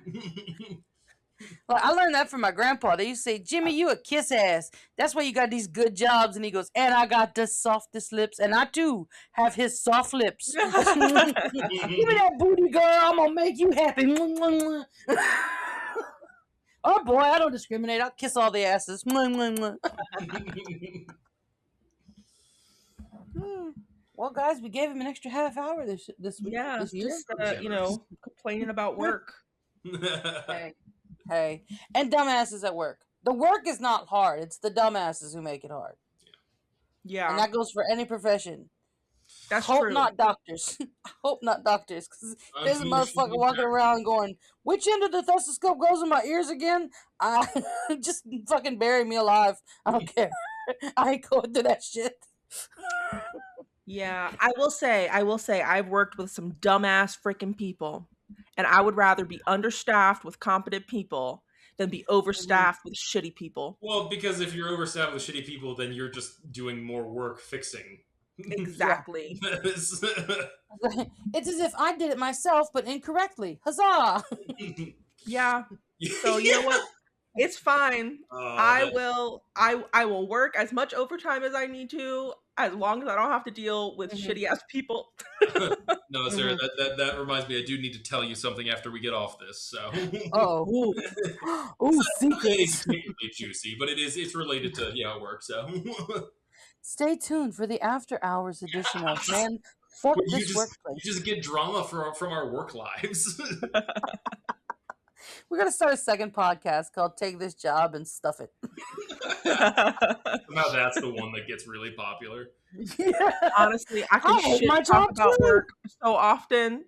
Well, I learned that from my grandpa. They used to say, "Jimmy, you a kiss ass. That's why you got these good jobs." And he goes, "And I got the softest lips. And I, too, have his soft lips. Give me that booty, girl. I'm going to make you happy." Oh, boy, I don't discriminate. I'll kiss all the asses. Well, guys, we gave him an extra half hour this week. Yeah, this year. just complaining about work. Hey, and dumbasses at work. The work is not hard. It's the dumbasses who make it hard. Yeah, And that goes for any profession. that's Hope true. not doctors. I hope not doctors, because there's a motherfucker walking around going, "Which end of the stethoscope goes in my ears again?" Just fucking bury me alive. I don't care. I ain't going through that shit. Yeah, I will say, I've worked with some dumbass freaking people, and I would rather be understaffed with competent people than be overstaffed with shitty people. Well, because if you're overstaffed with shitty people, then you're just doing more work fixing. Exactly. It's as if I did it myself, but incorrectly. Huzzah! Yeah. So you know what? It's fine. I will work as much overtime as I need to, as long as I don't have to deal with shitty ass people. No, Sarah, that reminds me. I do need to tell you something after we get off this. So, Oh, ooh, secrets. It's particularly juicy, but it's related to work. So, Stay tuned for the after hours edition of Man. Fuck you this workplace. just get drama from our work lives. We're gonna start a second podcast called "Take This Job and Stuff It." Somehow that's the one that gets really popular. Yeah. Honestly, I can hate shit my talk job about too. work so often.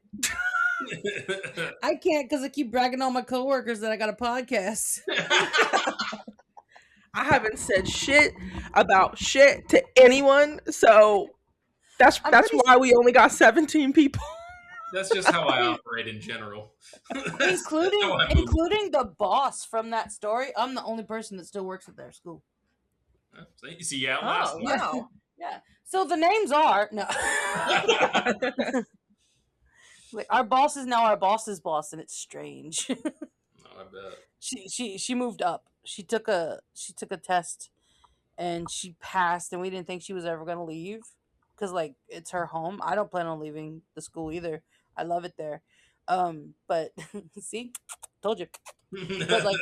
I can't because I keep bragging on my coworkers that I got a podcast. I haven't said shit about shit to anyone, so that's why we only got 17 people. That's just how I operate in general. including the boss from that story. I'm the only person that still works at their school. You see, last Oh, wow. Yeah. So the names are no. Like, our boss is now our boss's boss, and it's strange. I bet. She moved up. She took a test, and she passed. And we didn't think she was ever gonna leave, because like it's her home. I don't plan on leaving the school either. I love it there. But see, told you. But like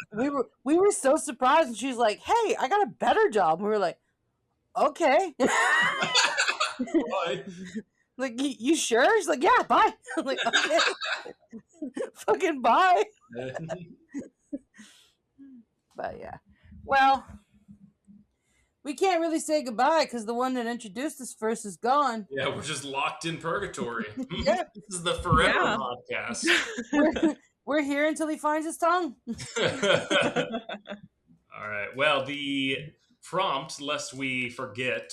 we were so surprised, and she's like, "Hey, I got a better job." And we were like, "Okay." Bye. Like, you sure? She's like, "Yeah, bye." I'm like, "Okay." Fucking bye. But yeah. Well, we can't really say goodbye because the one that introduced us first is gone. Yeah, we're just locked in purgatory. Yeah. This is the forever podcast. We're here until he finds his tongue. All right. Well, the prompt, lest we forget,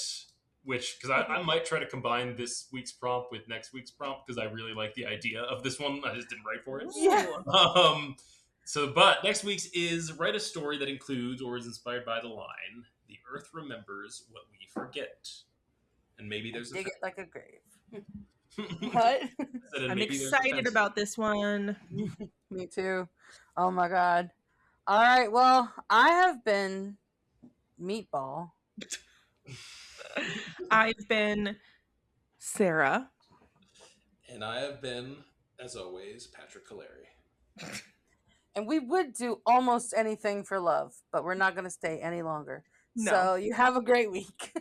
because I might try to combine this week's prompt with next week's prompt, because I really like the idea of this one. I just didn't write for it. Yeah. But next week's is write a story that includes or is inspired by the line, "The earth remembers what we forget." And maybe there's dig it like a grave. What? I'm excited about this one. Me too. Oh my god. All right. Well, I have been Meatball. I've been Sarah. And I have been, as always, Patrick Caleri. And we would do almost anything for love, but we're not going to stay any longer. No. So you have a great week.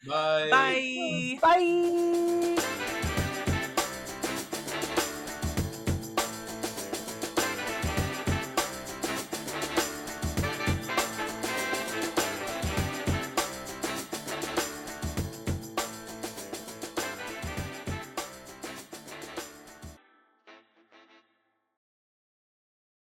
Bye. Bye. Bye.